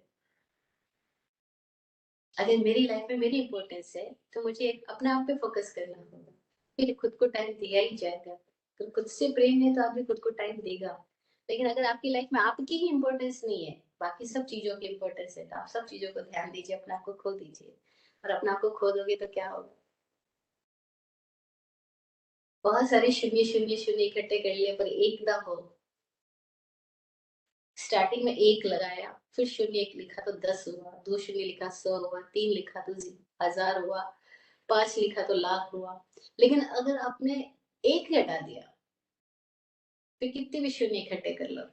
अगर मेरी लाइफ में मेरी इम्पोर्टेंस है, तो मुझे अपने आप पे फ़ोकस करना होगा। फिर खुद को टाइम दिया ही जाएगा। तो खुद से प्रेम है तो आदमी खुद को टाइम देगा। लेकिन अगर आपकी लाइफ में आपकी ही इम्पोर्टेंस नहीं है, बाकी सब चीज़ों की इम्पोर्टेंस है, तो आप सब चीज़ों को ध्यान दीजिए, अपने आप को खो दीजिए। और अपने आप को खो दोगे तो क्या होगा? बहुत सारे शून्य, शून्य, शून्य इकट्ठे कर लिए पर एक ना हो। स्टार्टिंग में 1 लगाया, फिर शून्य 1 लिखा तो 10 हुआ, 2 शून्य लिखा 100 हुआ, 3 लिखा तो 1000 हुआ, 5 लिखा तो लाख हुआ। लेकिन अगर आपने 1 ही हटा दिया, फिर कितने भी शून्य इकट्ठे कर लो,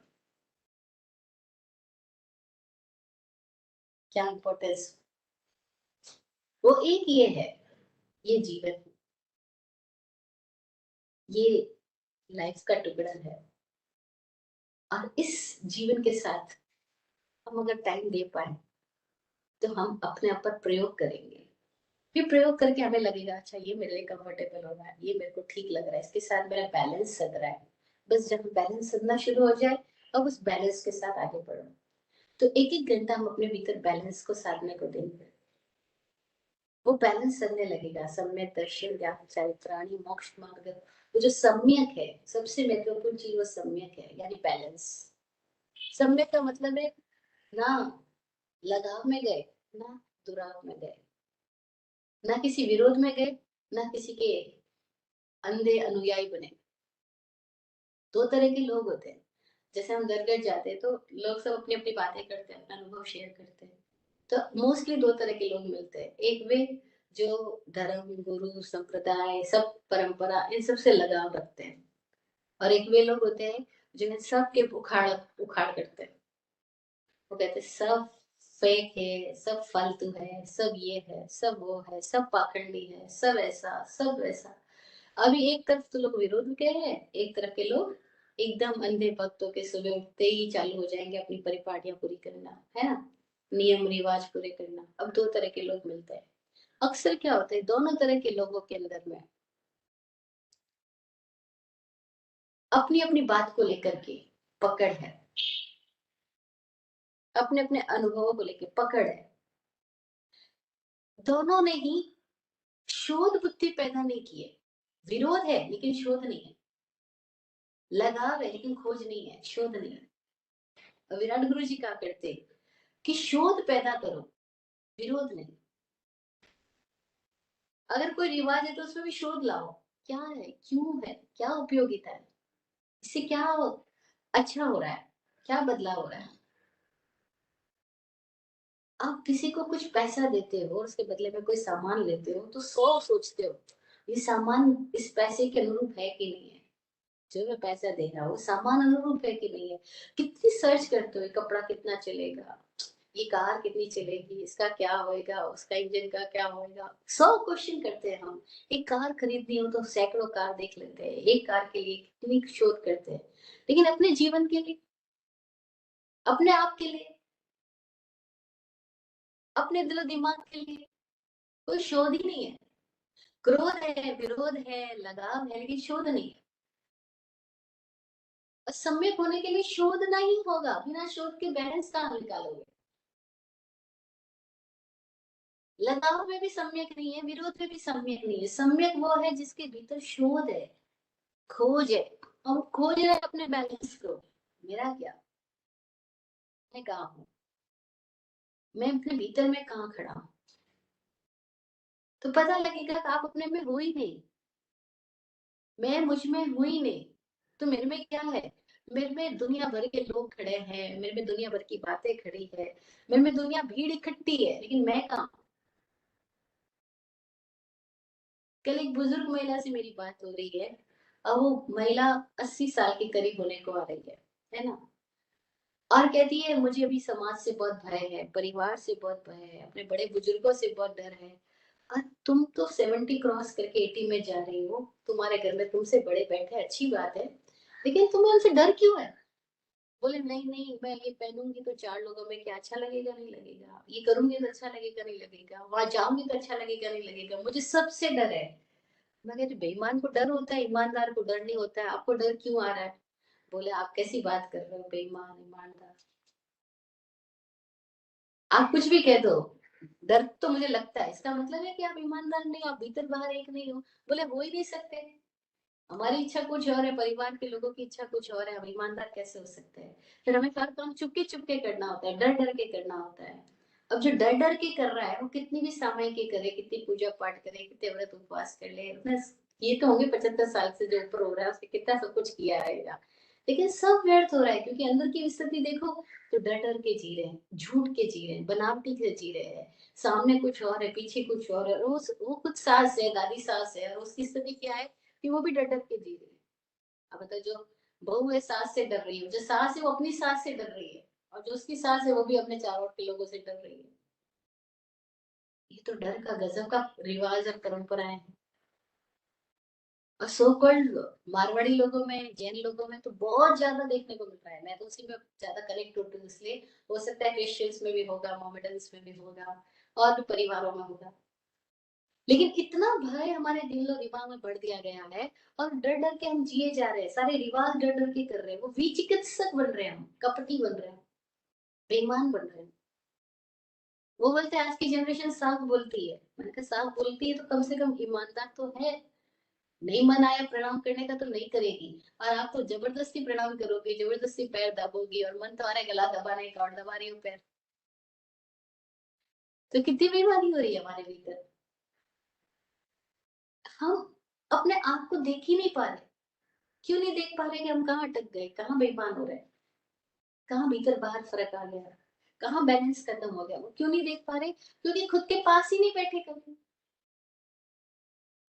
क्या इम्पोर्टेंस? वो एक ये है, ये जीवन, ये लाइफ का टुकड़ा है और इस जीवन के साथ हम अगर टाइम दे पाएँ, तो हम अपने आप पर प्रयोग करेंगे। फिर प्रयोग करके हमें लगेगा अच्छा ये मेरे लिए कंफर्टेबल हो रहा है, ये मेरे को ठीक लग रहा है, इसके साथ मेरा बैलेंस सध रहा है। बस जब बैलेंस सधना शुरू हो जाए, अब उस बैलेंस के साथ आगे बढ़ो। तो एक एक घंटा हम अपने भीतर बैलेंस को साधने को देंगे, वो बैलेंस करने लगेगा। सम्यक दर्शन ज्ञान चारित्राणी मोक्ष मार्ग, वो जो सम्यक है, सबसे महत्वपूर्ण चीज वो सम्यक है, यानी बैलेंस। सम्यक का मतलब है ना लगाव में गए, ना दुराव में गए, ना किसी विरोध में गए, ना किसी के अंधे अनुयायी बने। दो तरह के लोग होते हैं। जैसे हम दरगाह जाते हैं तो लोग सब अपनी अपनी बातें करते हैं, अपना अनुभव शेयर करते हैं। तो मोस्टली दो तरह के लोग मिलते हैं। एक वे जो धर्म, गुरु, संप्रदाय, सब परंपरा इन सब से लगाव रखते हैं, और एक वे लोग होते हैं जिन्हें सब के उखाड़ उखाड़ करते हैं। वो कहते हैं सब फेक है, सब फालतू है, सब ये है, सब वो है, सब पाखंडी है, सब ऐसा सब वैसा। अभी एक तरफ तो लोग विरोध के हैं, एक तरफ के लोग एकदम अंधे भक्तों के सुबह उठते ही चालू हो जाएंगे अपनी परिपाटियां पूरी करना, है ना, नियम रिवाज पूरे करना। अब दो तरह के लोग मिलते हैं। अक्सर क्या होता है, दोनों तरह के लोगों के अंदर में अपनी अपनी बात को लेकर के पकड़ है, अपने अपने अनुभवों को लेकर पकड़ है। दोनों ने ही शोध बुद्धि पैदा नहीं की है। विरोध है लेकिन शोध नहीं है, लगाव है लेकिन खोज नहीं है, शोध नहीं है। विराट गुरु जी क्या करते कि शोध पैदा करो, विरोध नहीं। अगर कोई रिवाज है तो उसमें भी शोध लाओ, क्या है, क्यों है, क्या उपयोगिता है, इससे क्या अच्छा हो रहा है, क्या बदलाव हो रहा है। आप किसी को कुछ पैसा देते हो और उसके बदले में कोई सामान लेते हो तो सौ सोचते हो ये सामान इस पैसे के अनुरूप है कि नहीं है। जो मैं पैसा दे रहा हूँ सामान अनुरूप है कि नहीं है। कितनी सर्च करते हो, ये कपड़ा कितना चलेगा, ये कार कितनी चलेगी, इसका क्या होएगा, उसका इंजन का क्या होएगा, 100 क्वेश्चन करते हैं हम। एक कार खरीदनी हो तो सैकड़ों कार देख लेते हैं, एक कार के लिए कितनी शोध करते हैं। लेकिन अपने जीवन के लिए, अपने आप के लिए, अपने दिलो दिमाग के लिए कोई शोध ही नहीं है। क्रोध है, विरोध है, लगाव है, लेकिन शोध नहीं है। और सम्यक होने के लिए शोध नहीं होगा, बिना शोध के बैलेंस कहाँ निकालोगे। लगाव में भी सम्यक नहीं है, विरोध में भी सम्यक नहीं है। सम्यक वो है जिसके भीतर शोध है, खोज है। हम खोज रहे हैं अपने बैलेंस को, मेरा क्या, मैं कहाँ हूँ, मैं अपने भीतर में कहाँ खड़ा हूँ। तो पता लगेगा कि आप अपने में हो ही नहीं, मैं मुझ में हूँ ही नहीं। तो मेरे में क्या है, मेरे में दुनिया भर के लोग खड़े हैं, मेरे में दुनिया भर की बातें खड़ी है, मेरे में दुनिया भीड़ इकट्ठी है, लेकिन मैं कहाँ। कल एक बुजुर्ग महिला से मेरी बात हो रही है, और वो महिला 80 साल के करीब होने को आ रही है ना। और कहती है मुझे अभी समाज से बहुत भय है, परिवार से बहुत भय है, अपने बड़े बुजुर्गों से बहुत डर है। और तुम तो 70 क्रॉस करके 80 में जा रही हो, तुम्हारे घर में तुमसे बड़े बैठे, अच्छी बात है, लेकिन तुम्हें उनसे डर क्यों है। बोले नहीं नहीं, मैं ये पहनूंगी तो चार लोगों में क्या अच्छा लगेगा नहीं लगेगा, ये करूंगी तो अच्छा लगेगा नहीं लगेगा, वहां जाऊंगी तो अच्छा लगेगा नहीं लगेगा, मुझे सबसे डर है। मैं कहती बेईमान को डर होता है, ईमानदार को डर नहीं होता है, आपको डर क्यों आ रहा है। बोले आप कैसी बात कर रहे हो, बेईमान ईमानदार, आप कुछ भी कह दो, डर तो मुझे लगता है, इसका मतलब है कि आप ईमानदार नहीं हो, आप भीतर बाहर एक नहीं हो। बोले हो ही नहीं सकते, हमारी इच्छा कुछ और है, परिवार के लोगों की इच्छा कुछ और है, हम ईमानदार कैसे हो सकते हैं। फिर हमें हर काम चुपके चुपके करना होता है, डर डर के करना होता है। अब जो डर डर के कर रहा है वो कितनी भी समय की करे, कितनी पूजा पाठ करे, कितने व्रत उपवास कर ले, उतना ये तो होंगे 75 साल से जो ऊपर हो रहा है उसने कितना सब कुछ किया रहेगा, लेकिन सब व्यर्थ हो रहा है, क्योंकि अंदर की स्थिति देखो तो डर डर के जी रहे हैं, झूठ के जी रहे हैं, बनावटी के जी रहे हैं। सामने कुछ और है, पीछे कुछ और है, वो कुछ सास है, दादी सास है, और उसकी स्थिति क्या है कि वो भी डर डर के जी रहे हैं। अब बताओ, जो बहू है सास से डर रही है, जो सास है वो अपनी सास से डर रही है, और जो उसकी सास है वो भी अपने चारों ओर के लोगों से डर रही है। ये तो डर का गजब का रिवाज और परंपराएं हैं। और सो कॉल्ड मारवाड़ी लोगों में, जैन लोगों में तो बहुत ज्यादा देखने को मिल रहा है। मैं तो उसी में ज्यादा कनेक्ट होती हूँ, इसलिए हो सकता है क्रिश्चियंस में भी होगा, मोमेडन्स में भी होगा, और भी परिवारों में होगा। लेकिन इतना भय हमारे दिल और दिमाग में भर दिया गया है और डर डर के हम जिए जा रहे हैं, सारे रिवाज डर डर के कर रहे हैं, वो विचिकित्सक बन रहे हैं, हम कपटी बन रहे हैं, बेईमान बन रहे हैं। वो बोलते हैं आज की जनरेशन साफ बोलती है, मैंने कहा साफ बोलती है तो कम से कम ईमानदार तो है। नहीं मन आया प्रणाम करने का तो नहीं करेगी, और आप तो जबरदस्ती प्रणाम करोगे, जबरदस्ती पैर दबोगी, और मन तो आ रहा है गला दबाने का और दबा रही हूँ पैर। तो कितनी बेईमानी हो रही है हमारे भीतर। हम अपने आप को देख ही नहीं पा रहे। क्यों नहीं देख पा रहे कि हम कहाँ अटक गए, कहाँ बेईमान हो रहे हैं, कहाँ भीतर बाहर फर्क आ गया, कहाँ बैलेंस खत्म हो गया, वो क्यों नहीं देख पा रहे? क्योंकि खुद के पास ही नहीं बैठे कभी।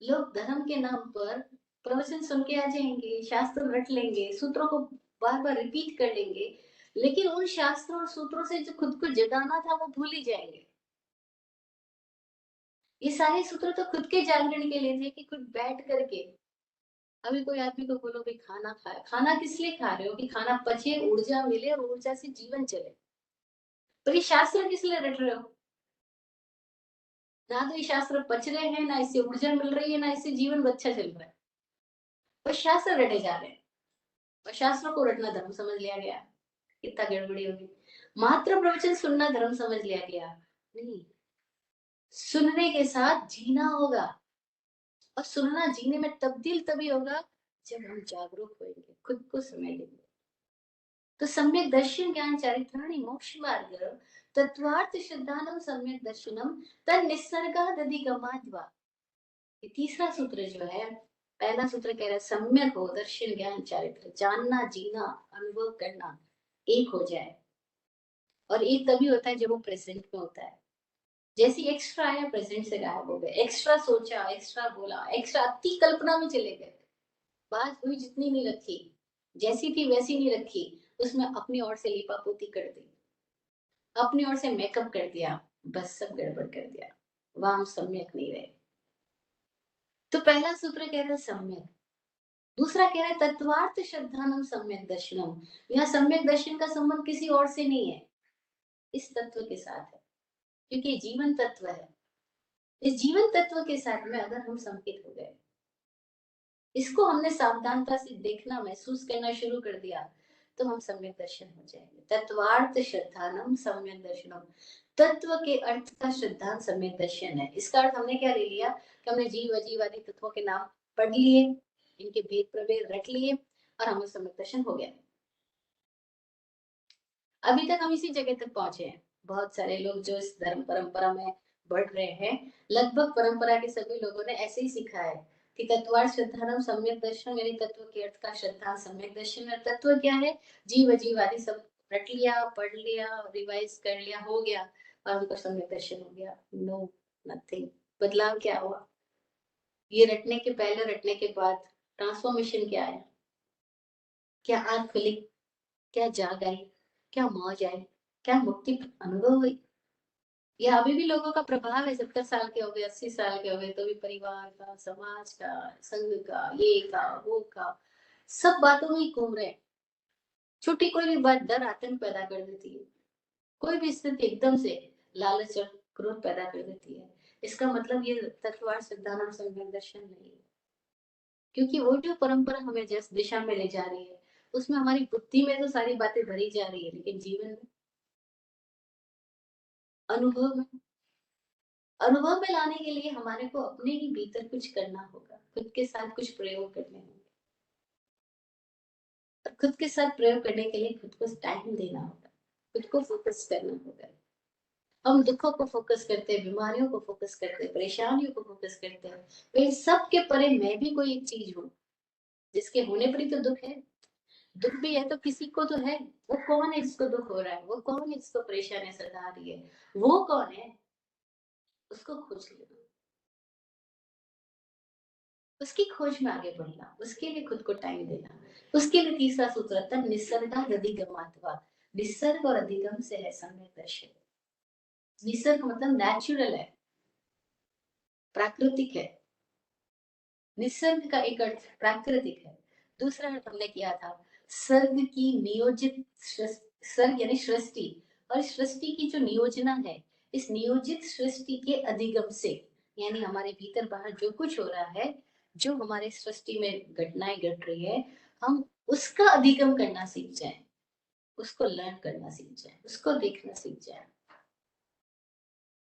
लोग धर्म के नाम पर प्रवचन सुन के आ जाएंगे, शास्त्र रट लेंगे, सूत्रों को बार बार रिपीट कर लेंगे, लेकिन उन शास्त्रों और सूत्रों से जो खुद को जगाना था वो भूल ही जाएंगे। ये सारे सूत्र तो खुद के जागरण के लिए थे कि खुद बैठ करके। अभी कोई आदमी को बोलो भाई खाना खाए, खाना किस लिए खा रहे हो? कि खाना पचे, ऊर्जा मिले और ऊर्जा से जीवन चले। पर ये शास्त्र किस लिए रट रहे हो? ना तो ये शास्त्र पच रहे हैं, ना इससे ऊर्जा मिल रही है, ना इससे जीवन अच्छा चल रहा है। पर शास्त्र रटे जा रहे हैं, और शास्त्रों को रटना धर्म समझ लिया गया। कितना गड़बड़ी होगी। मात्र प्रवचन सुनना धर्म समझ लिया गया। नहीं, सुनने के साथ जीना होगा, और सुनना जीने में तब्दील तभी होगा जब हम जागरूक होंगे, खुद को समय देंगे। तो सम्यक दर्शन ज्ञान चारित्राणि मोक्ष मार्ग तत्वार्थ श्रद्धानम सम्यक दर्शनम तन निसर्गादधिगमाद्वा। ये तीसरा सूत्र जो है, पहला सूत्र कह रहा है सम्यक हो, दर्शन ज्ञान चारित्र, जानना जीना अनुभव करना एक हो जाए। और एक तभी होता है जब वो प्रेजेंट में होता है। जैसे एक्स्ट्रा आया प्रेजेंट से गायब हो गए, एक्स्ट्रा सोचा, एक्स्ट्रा बोला, एक्स्ट्रा अति कल्पना में चले गए, बात हुई जितनी नहीं रखी, जैसी थी वैसी नहीं रखी, उसमें अपनी ओर से लिपापोती कर दी, अपनी ओर से मेकअप कर दिया, बस सब गड़बड़ कर दिया, वहां हम सम्यक नहीं रहे। तो पहला सूत्र कह रहा है सम्यक, दूसरा कह रहा है तत्वार्थ श्रद्धानम सम्यक दर्शनम। यहाँ सम्यक दर्शन का संबंध किसी और से नहीं है, इस तत्व के साथ है, क्योंकि ये जीवन तत्व है। इस जीवन तत्व के साथ में अगर हम संकित हो गए, इसको हमने सावधानता से देखना महसूस करना शुरू कर दिया, तो हम सम्यक दर्शन हो जाएंगे। तत्वार्थ श्रद्धानम सम्यक दर्शनम, तत्व के अर्थ का श्रद्धान सम्यक दर्शन है। इसका अर्थ हमने क्या ले लिया कि हमने जीव अजीव आदि तत्वों के नाम पढ़ लिए, इनके भेद प्रभेद रख लिए, और हमें सम्यक दर्शन हो गया। अभी तक हम इसी जगह तक पहुंचे हैं। बहुत सारे लोग जो इस धर्म परंपरा में बढ़ रहे हैं, लगभग परंपरा के सभी लोगों ने ऐसे ही सीखा है कि तत्वार्थ श्रद्धानम सम्यक दर्शन, यानी तत्व के अर्थ का श्रद्धा सम्यक दर्शन। और तत्व क्या है? जीव अजीव आदि सब रट लिया, पढ़ लिया, रिवाइज कर लिया, हो गया, और हमको सम्यक दर्शन हो गया। No, nothing. बदलाव क्या हुआ? ये रटने के पहले, रटने के बाद ट्रांसफॉर्मेशन क्या आया? क्या आंख खुली? क्या जाग आई? क्या मौज आई? क्या मुक्ति अनुभव हुई? या अभी भी लोगों का प्रभाव है? 70 साल के हो गए, 80 साल के हो गए, तो भी परिवार का, समाज का, संघ का, ये का, वो का, सब बातों में ही घूम रहे हैं। छोटी कोई भी बात डर आतंक पैदा कर देती है, कोई भी स्थिति एकदम से लालच और क्रोध पैदा कर देती है। इसका मतलब ये तत्वार सिद्धांत और सम्यक दर्शन नहीं है, क्योंकि वो जो परंपरा हमें जिस दिशा में ले जा रही है, उसमें हमारी बुद्धि में तो सारी बातें भरी जा रही है, लेकिन जीवन में, अनुभव में, अनुभव में लाने के लिए हमारे को अपने ही भीतर कुछ करना होगा, खुद के साथ कुछ प्रयोग करने होंगे, और खुद के साथ प्रयोग करने के लिए खुद को टाइम देना होगा, खुद को फोकस करना होगा। हम दुखों को फोकस करते हैं, बीमारियों को फोकस करते हैं, परेशानियों को फोकस करते हैं, तो इन सब के परे मैं भी कोई एक चीज हूँ, जिसके होने पर ही तो दुख है। दुख भी है तो किसी को तो है। वो कौन है जिसको दुख हो रहा है? वो कौन है जिसको परेशानी सता रही है? वो कौन है? उसको खोज लेना, उसकी खोज में आगे बढ़ना, उसके लिए खुद को टाइम देना। उसके लिए तीसरा सूत्र था निसर्ग अधिगमात्वा। निसर्ग और अधिगम से है सम्यक दर्शन। निसर्ग मतलब नेचुरल है, प्राकृतिक है। निसर्ग का एक अर्थ प्राकृतिक है, दूसरा अर्थ हमने किया था सर्ग की नियोजित, सर्ग यानी सृष्टि, और सृष्टि की जो नियोजना है, इस नियोजित सृष्टि के अधिगम से, यानी हमारे भीतर बाहर जो कुछ हो रहा है, जो हमारे सृष्टि में घटनाएं घट रही है, हम उसका अधिगम करना सीख जाएं, उसको लर्न करना सीख जाएं, उसको देखना सीख जाएं।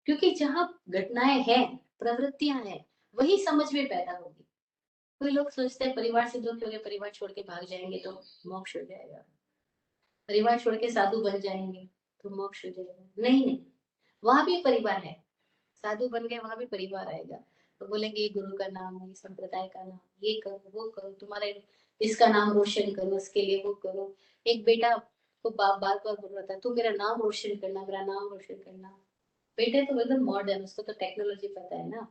क्योंकि जहाँ घटनाएं हैं, प्रवृत्तियां हैं, वही समझ में पैदा होगी। कोई लोग सोचते हैं परिवार से दुखी हो गए, परिवार छोड़ के भाग जाएंगे तो मोक्ष हो जाएगा, परिवार छोड़ के साधु बन जाएंगे तो मोक्ष हो जाएगा। नहीं नहीं, वहां भी परिवार है। साधु बन गए, वहां भी परिवार आएगा। तो बोलेंगे ये गुरु का नाम है, ये संप्रदाय का नाम, ये करो वो करो, तुम्हारे इसका नाम रोशन करो, उसके लिए वो करो। एक बेटा को बाप बार बार बोल रहा था, तू मेरा नाम रोशन करना, मेरा नाम रोशन करना। बेटे तो एकदम मॉडर्न, उसको तो टेक्नोलॉजी पता है ना।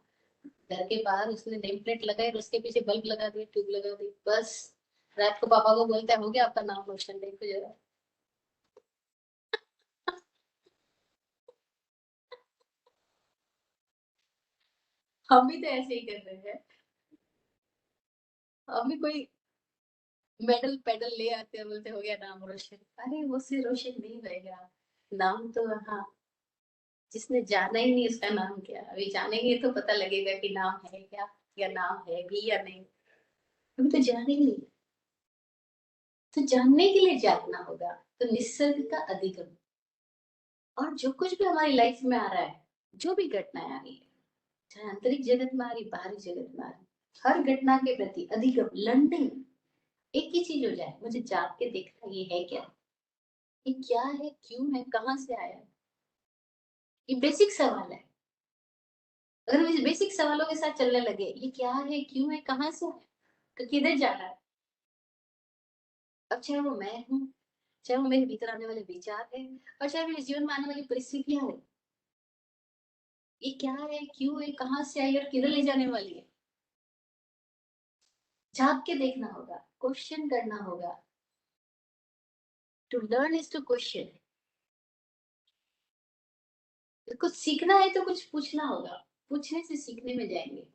घर के बाहर उसने नेम प्लेट लगाई और उसके पीछे बल्ब लगा दिए, ट्यूब लगा दी, बस रात को पापा को बोलता है हो गया आपका नाम रोशन, देखो जरा। हम भी तो ऐसे ही कर रहे हैं। हम भी कोई मेडल पेडल ले आते हैं, बोलते हो गया नाम रोशन। अरे उससे रोशन नहीं होएगा। नाम तो हाँ, जिसने जाना ही नहीं उसका नाम क्या, अभी जानेंगे तो पता लगेगा कि नाम है क्या, या नाम है भी या नहीं। अभी तो जाने ही नहीं। तो जानने के लिए जानना होगा। तो निसर्ग का अधिगम, और जो कुछ भी हमारी लाइफ में आ रहा है, जो भी घटनाएं आ रही है, चाहे आंतरिक जगत में आ रही, बाहरी जगत में आ रही, हर घटना के प्रति अधिगम, लर्निंग। एक ही चीज हो जाए, मुझे जाग के देखना ये है क्या, ये क्या है, क्यों है, कहाँ से आया है। ये बेसिक सवाल है। अगर हम इस बेसिक सवालों के साथ चलने लगे, ये क्या है, क्यों है, कहाँ से है, किधर जाना है। अब चाहे वो मैं हूँ, चाहे वो मेरे भीतर आने वाले विचार है, और चाहे मेरे जीवन में आने वाली परिस्थितियां है, ये क्या है, क्यों है, कहाँ से आई और किधर ले जाने वाली है। झांक के देखना होगा, क्वेश्चन करना होगा। To learn is to question. कुछ सीखना है तो कुछ पूछना होगा, पूछने से सीखने में जाएंगे।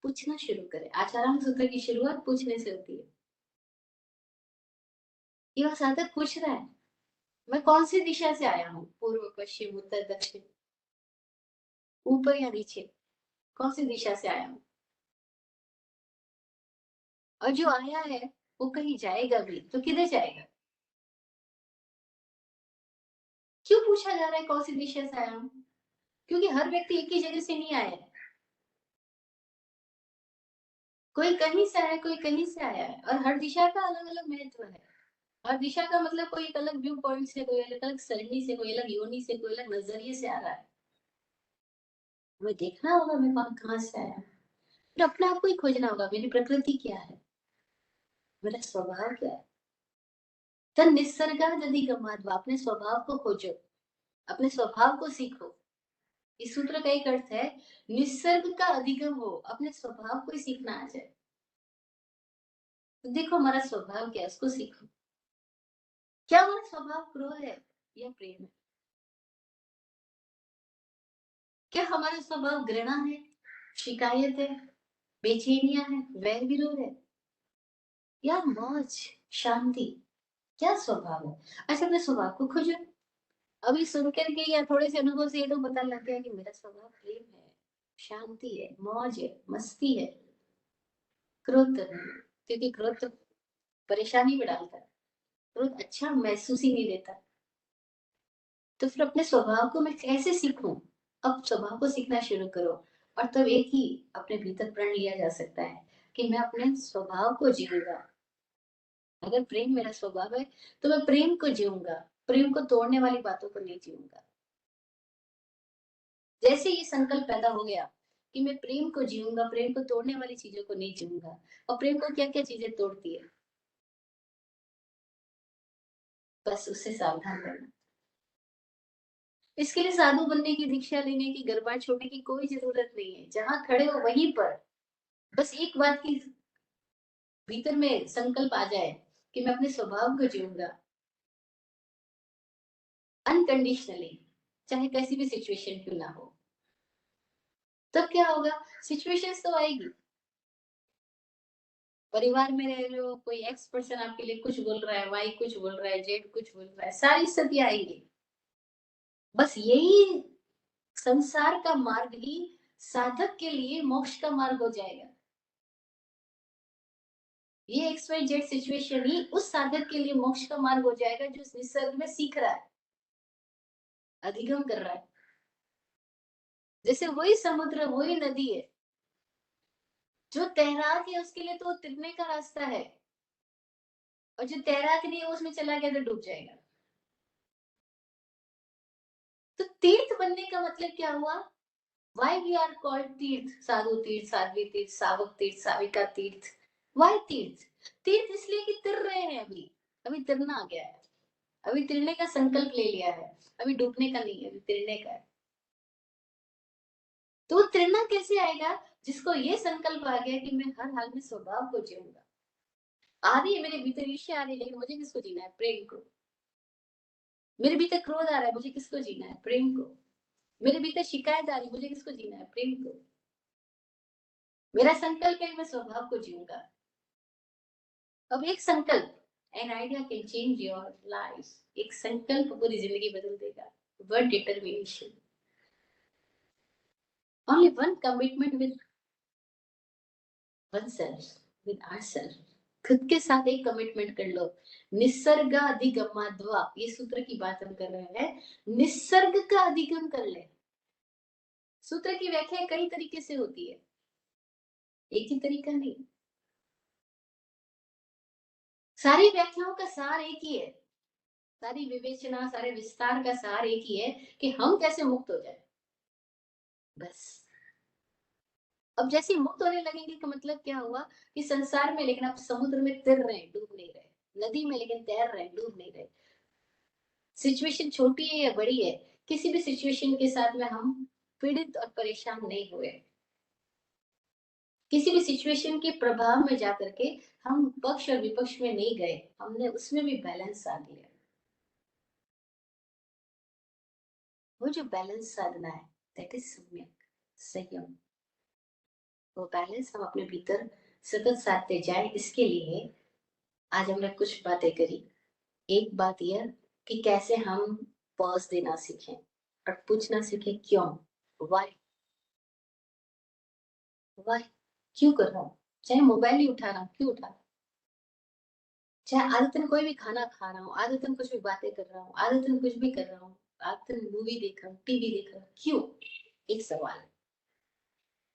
पूछना शुरू करें। आचार्य सूत्र की शुरुआत पूछने से होती है। ये वह साधक पूछ रहा है, मैं कौन सी दिशा से आया हूँ, पूर्व पश्चिम उत्तर दक्षिण, ऊपर या नीचे, कौन सी दिशा से आया हूँ। और जो आया है वो कहीं जाएगा भी, तो किधर जाएगा। क्यों पूछा जा रहा है कौन सी दिशा से आया हूँ, क्योंकि हर व्यक्ति एक ही जगह से नहीं आया है। कोई कहीं से आया है, कोई कहीं से आया है, और हर दिशा का अलग अलग महत्व है। हर दिशा का मतलब कोई एक अलग व्यू पॉइंट से, कोई अलग अलग सरणी से, कोई अलग योनि से, कोई अलग नजरिए से आ रहा है। हमें देखना होगा मैं कहाँ से आया, फिर अपने आप को ही खोजना होगा, मेरी प्रकृति क्या है, मेरा स्वभाव क्या है। तो निसर्गाद अधिगमात्, अपने स्वभाव को खोजो, अपने स्वभाव को सीखो। इस सूत्र का एक अर्थ है, निसर्ग का अधिगम हो, अपने स्वभाव को ही सीखना आ जाए। तो देखो हमारा स्वभाव क्या है, उसको सीखो। क्या हमारा स्वभाव क्रोध है या प्रेम है। क्या हमारा स्वभाव घृणा है, शिकायत है, बेचैनियां है, वैर विरोध है, या मौज, शांति। क्या स्वभाव है। अच्छा, अपने स्वभाव को खोजो। अभी सुन करके या थोड़े से अनुभव से ये तो पता लग गया कि मेरा स्वभाव प्रेम है, शांति है, मौज है, मस्ती है, क्रोध तो नहीं है। क्योंकि क्रोध तो परेशानी में डालता है, क्रोध अच्छा महसूस ही नहीं देता। तो फिर अपने स्वभाव को मैं कैसे सीखूं। अब स्वभाव को सीखना शुरू करो, और तब एक ही अपने भीतर प्रण लिया जा सकता है कि मैं अपने स्वभाव को जीऊंगा। अगर प्रेम मेरा स्वभाव है तो मैं प्रेम को जीऊंगा, प्रेम को तोड़ने वाली बातों को नहीं जीऊंगा। जैसे ये संकल्प पैदा हो गया कि मैं प्रेम को जीऊंगा, प्रेम को तोड़ने वाली चीजों को नहीं जीऊंगा। और प्रेम को क्या क्या चीजें तोड़ती है, बस उससे सावधान रहना। इसके लिए साधु बनने की, दीक्षा लेने की, घर बार छोड़ने की कोई जरूरत नहीं है। जहां खड़े हो वहीं पर बस एक बात की भीतर में संकल्प आ जाए कि मैं अपने स्वभाव को जीऊंगा अनकंडीशनली, चाहे कैसी भी सिचुएशन क्यों ना हो। तब क्या होगा, सिचुएशंस तो आएगी। परिवार में रह रहे हो, कोई एक्स पर्सन आपके लिए कुछ बोल रहा है, वाई कुछ बोल रहा है, जेड कुछ बोल रहा है, सारी स्थितियां आएंगी। बस यही संसार का मार्ग ही साधक के लिए मोक्ष का मार्ग हो जाएगा। ये XYZ सिचुएशन ही उस साधक के लिए मोक्ष का मार्ग हो जाएगा जो निसर्ग में सीख रहा है, अधिगम कर रहा है। जैसे वही समुद्र, वही नदी है, जो तैराक है उसके लिए तो तैरने का रास्ता है, और जो तैराक नहीं है उसमें चला गया तो डूब जाएगा। तो तीर्थ बनने का मतलब क्या हुआ? वाई वी आर कॉल्ड तीर्थ, साधु तीर्थ, साध्वी तीर्थ, सावक तीर्थ, साविका तीर्थ। वाई तीर्थ? तीर्थ इसलिए कि तिर रहे हैं, अभी अभी तिरना आ गया है, अभी तिरने का संकल्प ले लिया है, अभी डूबने का नहीं है, अभी तिरने का है। तो तिरना कैसे आएगा? जिसको ये संकल्प आ गया कि मैं हर हाल में स्वभाव को जीऊंगा। आ रही है मेरे भीतर ईर्ष्या, आ रही है, लेकिन मुझे किसको जीना है? प्रेम को। मेरे भीतर क्रोध आ रहा है, मुझे किसको जीना है? प्रेम को। मेरे भीतर शिकायत आ रही है, मुझे किसको जीना है? प्रेम को। मेरा संकल्प है मैं स्वभाव को जीऊंगा। अब एक संकल्प, an idea can change your life. एक संकल्प पूरी जिंदगी बदल देगा। One determination, only one commitment with oneself, with our self. खुद के साथ एक कमिटमेंट कर लो। निसर्ग अधिगमाद्वा, ये सूत्र की बात हम कर रहे हैं। निसर्ग का अधिगम कर ले। सूत्र की व्याख्या कई तरीके से होती है, एक ही तरीका नहीं। सारी व्याख्याओं का सार एक ही है, सारी विवेचना, सारे विस्तार का सार एक ही है कि हम कैसे मुक्त हो जाए, बस। अब जैसे ही मुक्त होने लगेंगे का मतलब क्या हुआ? कि संसार में, लेकिन आप समुद्र में तैर रहे हैं, डूब नहीं रहे। नदी में लेकिन तैर रहे हैं, डूब नहीं रहे। सिचुएशन छोटी है या बड़ी है, किसी भी सिचुएशन के साथ में हम पीड़ित और परेशान नहीं हुए। किसी भी सिचुएशन के प्रभाव में जाकर के हम पक्ष और विपक्ष में नहीं गए, हमने उसमें भी बैलेंस साध लिया। वो जो बैलेंस साधना है, दैट इज सम्यक, संयम। वो बैलेंस हम अपने भीतर सतत साधते जाए, इसके लिए आज हमने कुछ बातें करी। एक बात यह कि कैसे हम पॉज देना सीखें और पूछना सीखें क्यों, वाई। वाई, क्यों कर रहा हूँ? चाहे मोबाइल ही उठा रहा हूँ, क्यों उठा रहा हूँ? चाहे आदतन कोई भी खाना खा रहा हूँ, आदतन कुछ भी बातें कर रहा हूँ, आदतन कुछ भी कर रहा हूँ, आदतन मूवी देख रहा हूँ, टीवी देख रहा हूँ, क्यों? एक सवाल।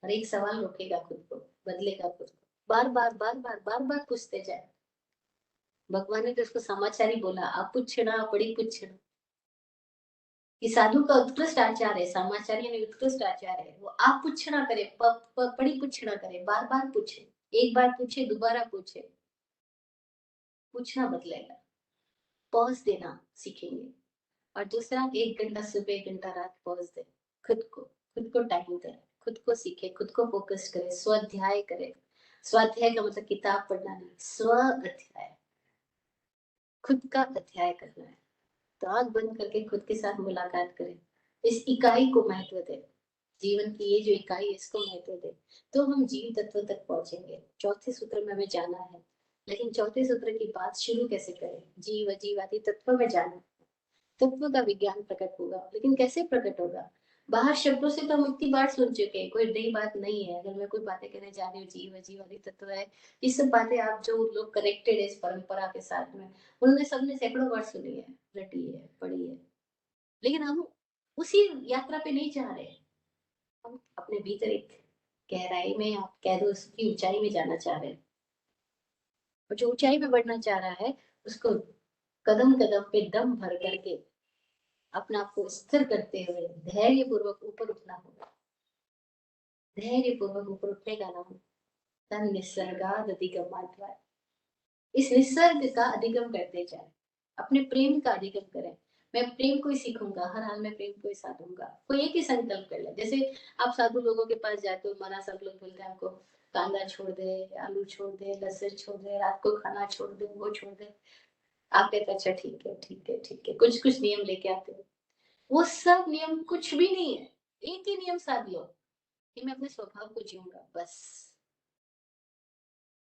और एक सवाल रोकेगा खुद को, बदलेगा खुद को। बार बार बार बार बार बार पूछते जाए। भगवान ने तो उसको समाचार ही बोला, आप पूछना पड़ी पूछना। कि साधु का उत्कृष्ट आचार है, समाचार यानी उत्कृष्ट आचार है वो आप पूछना करे, पड़ी पूछना करे, बार बार पूछे। एक बार पूछे, दोबारा पूछे, पूछना बदलेगा। पॉज देना सीखेंगे। और दूसरा, 1 घंटा सुबह, 1 घंटा रात पॉज दे। खुद को टाइम दे, खुद को सीखे, खुद को फोकस करे, स्वाध्याय करे। स्वाध्याय का मतलब किताब पढ़ना नहीं, स्व अध्याय, खुद का अध्याय करना है। तो आंख बंद करके खुद के साथ मुलाकात करें, इस इकाई को महत्व दे, जीवन की ये जो इकाई है इसको महत्व दे, तो हम जीव तत्व तक पहुंचेंगे। चौथे सूत्र में हमें जाना है, लेकिन चौथे सूत्र की बात शुरू कैसे करें? जीव अजीवादी तत्व में जाना। तत्व का विज्ञान प्रकट होगा, लेकिन कैसे प्रकट होगा? बाहर शब्दों से तो हम इतनी बार सुन चुके हैं, कोई नई बात नहीं है। अगर मैं कोई बातें कहने जा रही हूँ, जीव अजीवादी तत्व है, ये सब बातें आप जो लोग कनेक्टेड है इस परंपरा के साथ में, उन्होंने सबने सैकड़ों बार सुनी है, रटी है, पढ़ी है। लेकिन हम उसी यात्रा पे नहीं जा रहे। हम अपने भीतर एक गहराई में, आप कह दो उसकी ऊंचाई में जाना चाह रहे हैं। और जो ऊंचाई पे बढ़ना चाह रहा है, उसको कदम कदम पे दम भर करके अपने आप को स्थिर करते हुए धैर्य पूर्वक ऊपर उठना होगा। धैर्य पूर्वक ऊपर उठने का नाम तन निसर्गाद अधिगम। इस निसर्ग का अधिगम करते जाए, अपने प्रेम का अधिगम करें। मैं प्रेम को ही सीखूंगा, हर हाल में प्रेम को ही साधूंगा। कोई एक ही संकल्प कर ले। जैसे आप साधु लोगों के पास जाते हो, मना सब लोग बोलते हैं आपको, कांदा छोड़ दे, आलू छोड़ दे, लहसुन छोड़ दे, रात को खाना छोड़ दे, वो छोड़ दे। आप कहते अच्छा ठीक है, ठीक है, ठीक है, कुछ कुछ नियम लेके आते हो। वो सब नियम कुछ भी नहीं है। एक ही नियम साध लो कि मैं अपने स्वभाव को जीऊंगा, बस।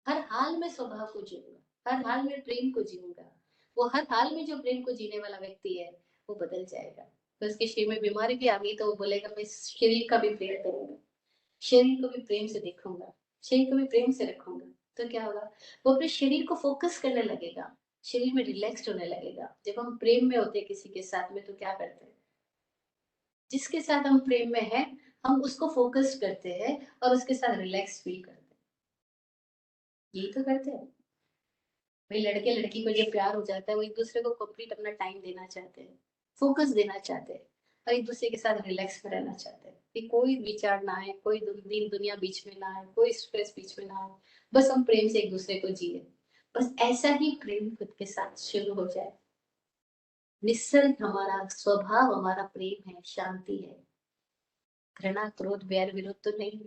हर हाल में स्वभाव को जीऊंगा, हर हाल में प्रेम को जीऊंगा। वो हर हाल में जो प्रेम को जीने वाला व्यक्ति है, वो बदल जाएगा। तो उसके शरीर में बीमारी भी आ गई तो वो बोलेगा मैं इस शरीर का भी प्रेम करूंगा। शरीर को भी प्रेम से देखूंगा, शरीर को भी प्रेम से रखूंगा, तो क्या होगा, वो अपने शरीर को फोकस करने लगेगा, शरीर में रिलैक्स्ड होने लगेगा। जब हम प्रेम में होते हैं किसी के साथ में तो क्या करते हैं, जिसके साथ हम प्रेम में हैं हम उसको फोकस करते हैं और उसके साथ रिलैक्स फील करते हैं, यही तो करते हैं भाई। लड़के लड़की को जब प्यार हो जाता है वो एक दूसरे को कंप्लीट अपना टाइम देना चाहते हैं, फोकस देना चाहते हैं और एक दूसरे के साथ रिलैक्स में रहना चाहते हैं कि कोई विचार ना आए, कोई दिन दुनिया बीच में ना आए, कोई स्ट्रेस बीच में ना आए, बस हम प्रेम से एक दूसरे को जिए। बस ऐसा ही प्रेम खुद के साथ शुरू हो जाए। निस्सर्ग हमारा स्वभाव, हमारा प्रेम है, शांति है, घृणा क्रोध बैर विरोध तो नहीं।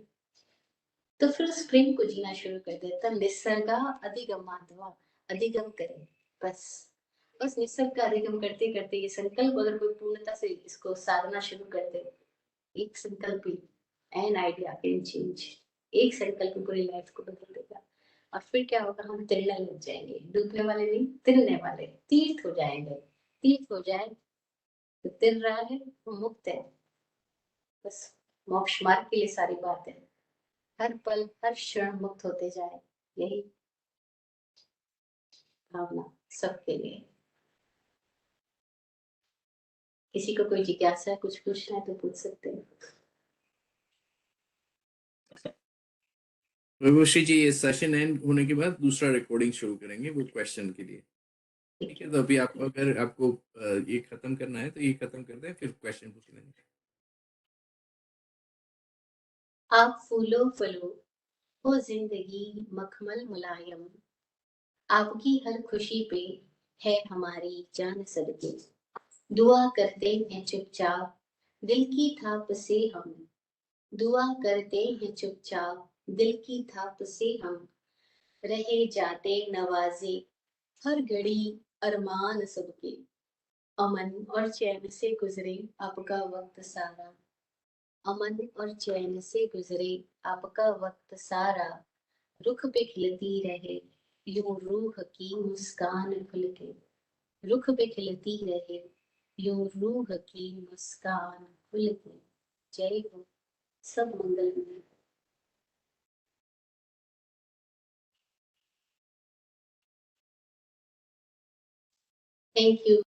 तो फिर उस प्रेम को जीना शुरू कर दे, तब निसर्गा अधिगमाध्वा, अधिगम करे। बस बस निसर्ग का अधिगम करते करते ये संकल्प अगर कोई पूर्णता से इसको साधना शुरू कर दे, एक संकल्प ही एन आइडिया कैन चेंज, एक संकल्प पूरी लाइफ को बदल देगा। और फिर क्या होगा, हम तैरने लग जाएंगे, डूबने वाले नहीं तैरने वाले, तीर्थ हो जाएंगे। तीर्थ हो जाए तो तैर रहा है वो मुक्त है। बस मोक्ष मार्ग के लिए सारी बात है, हर पल हर क्षण मुक्त होते जाए, यही भावना सबके लिए। किसी को कोई जिज्ञासा है, कुछ पूछना है तो पूछ सकते हैं। विभूषी जी, ये सेशन एंड होने के बाद दूसरा रिकॉर्डिंग शुरू करेंगे वो क्वेश्चन के लिए। ठीक है, तो अभी आपको अगर आपको ये खत्म करना है तो ये खत्म कर दें, फिर क्वेश्चन पूछ लेंगे। आप फूलो फलो हो जिंदगी मखमल मुलायम, आपकी हर खुशी पे है हमारी जान सदके, दुआ करते हैं चुपचाप दिल की थाप से हम, दुआ करते हैं चुपचाप दिल की थाप से हम, रहे जाते नवाजे हर घड़ी अरमान सबके, अमन और चैन से गुजरे आपका वक्त सारा, अमन और चैन से गुजरे आपका वक्त सारा, रुख पे खिलती रहे यूं रूह की मुस्कान खुल के, रुख पे खिलती रहे यूं रूह की मुस्कान खुल के। जय हो, सब मंगलमय। Thank you.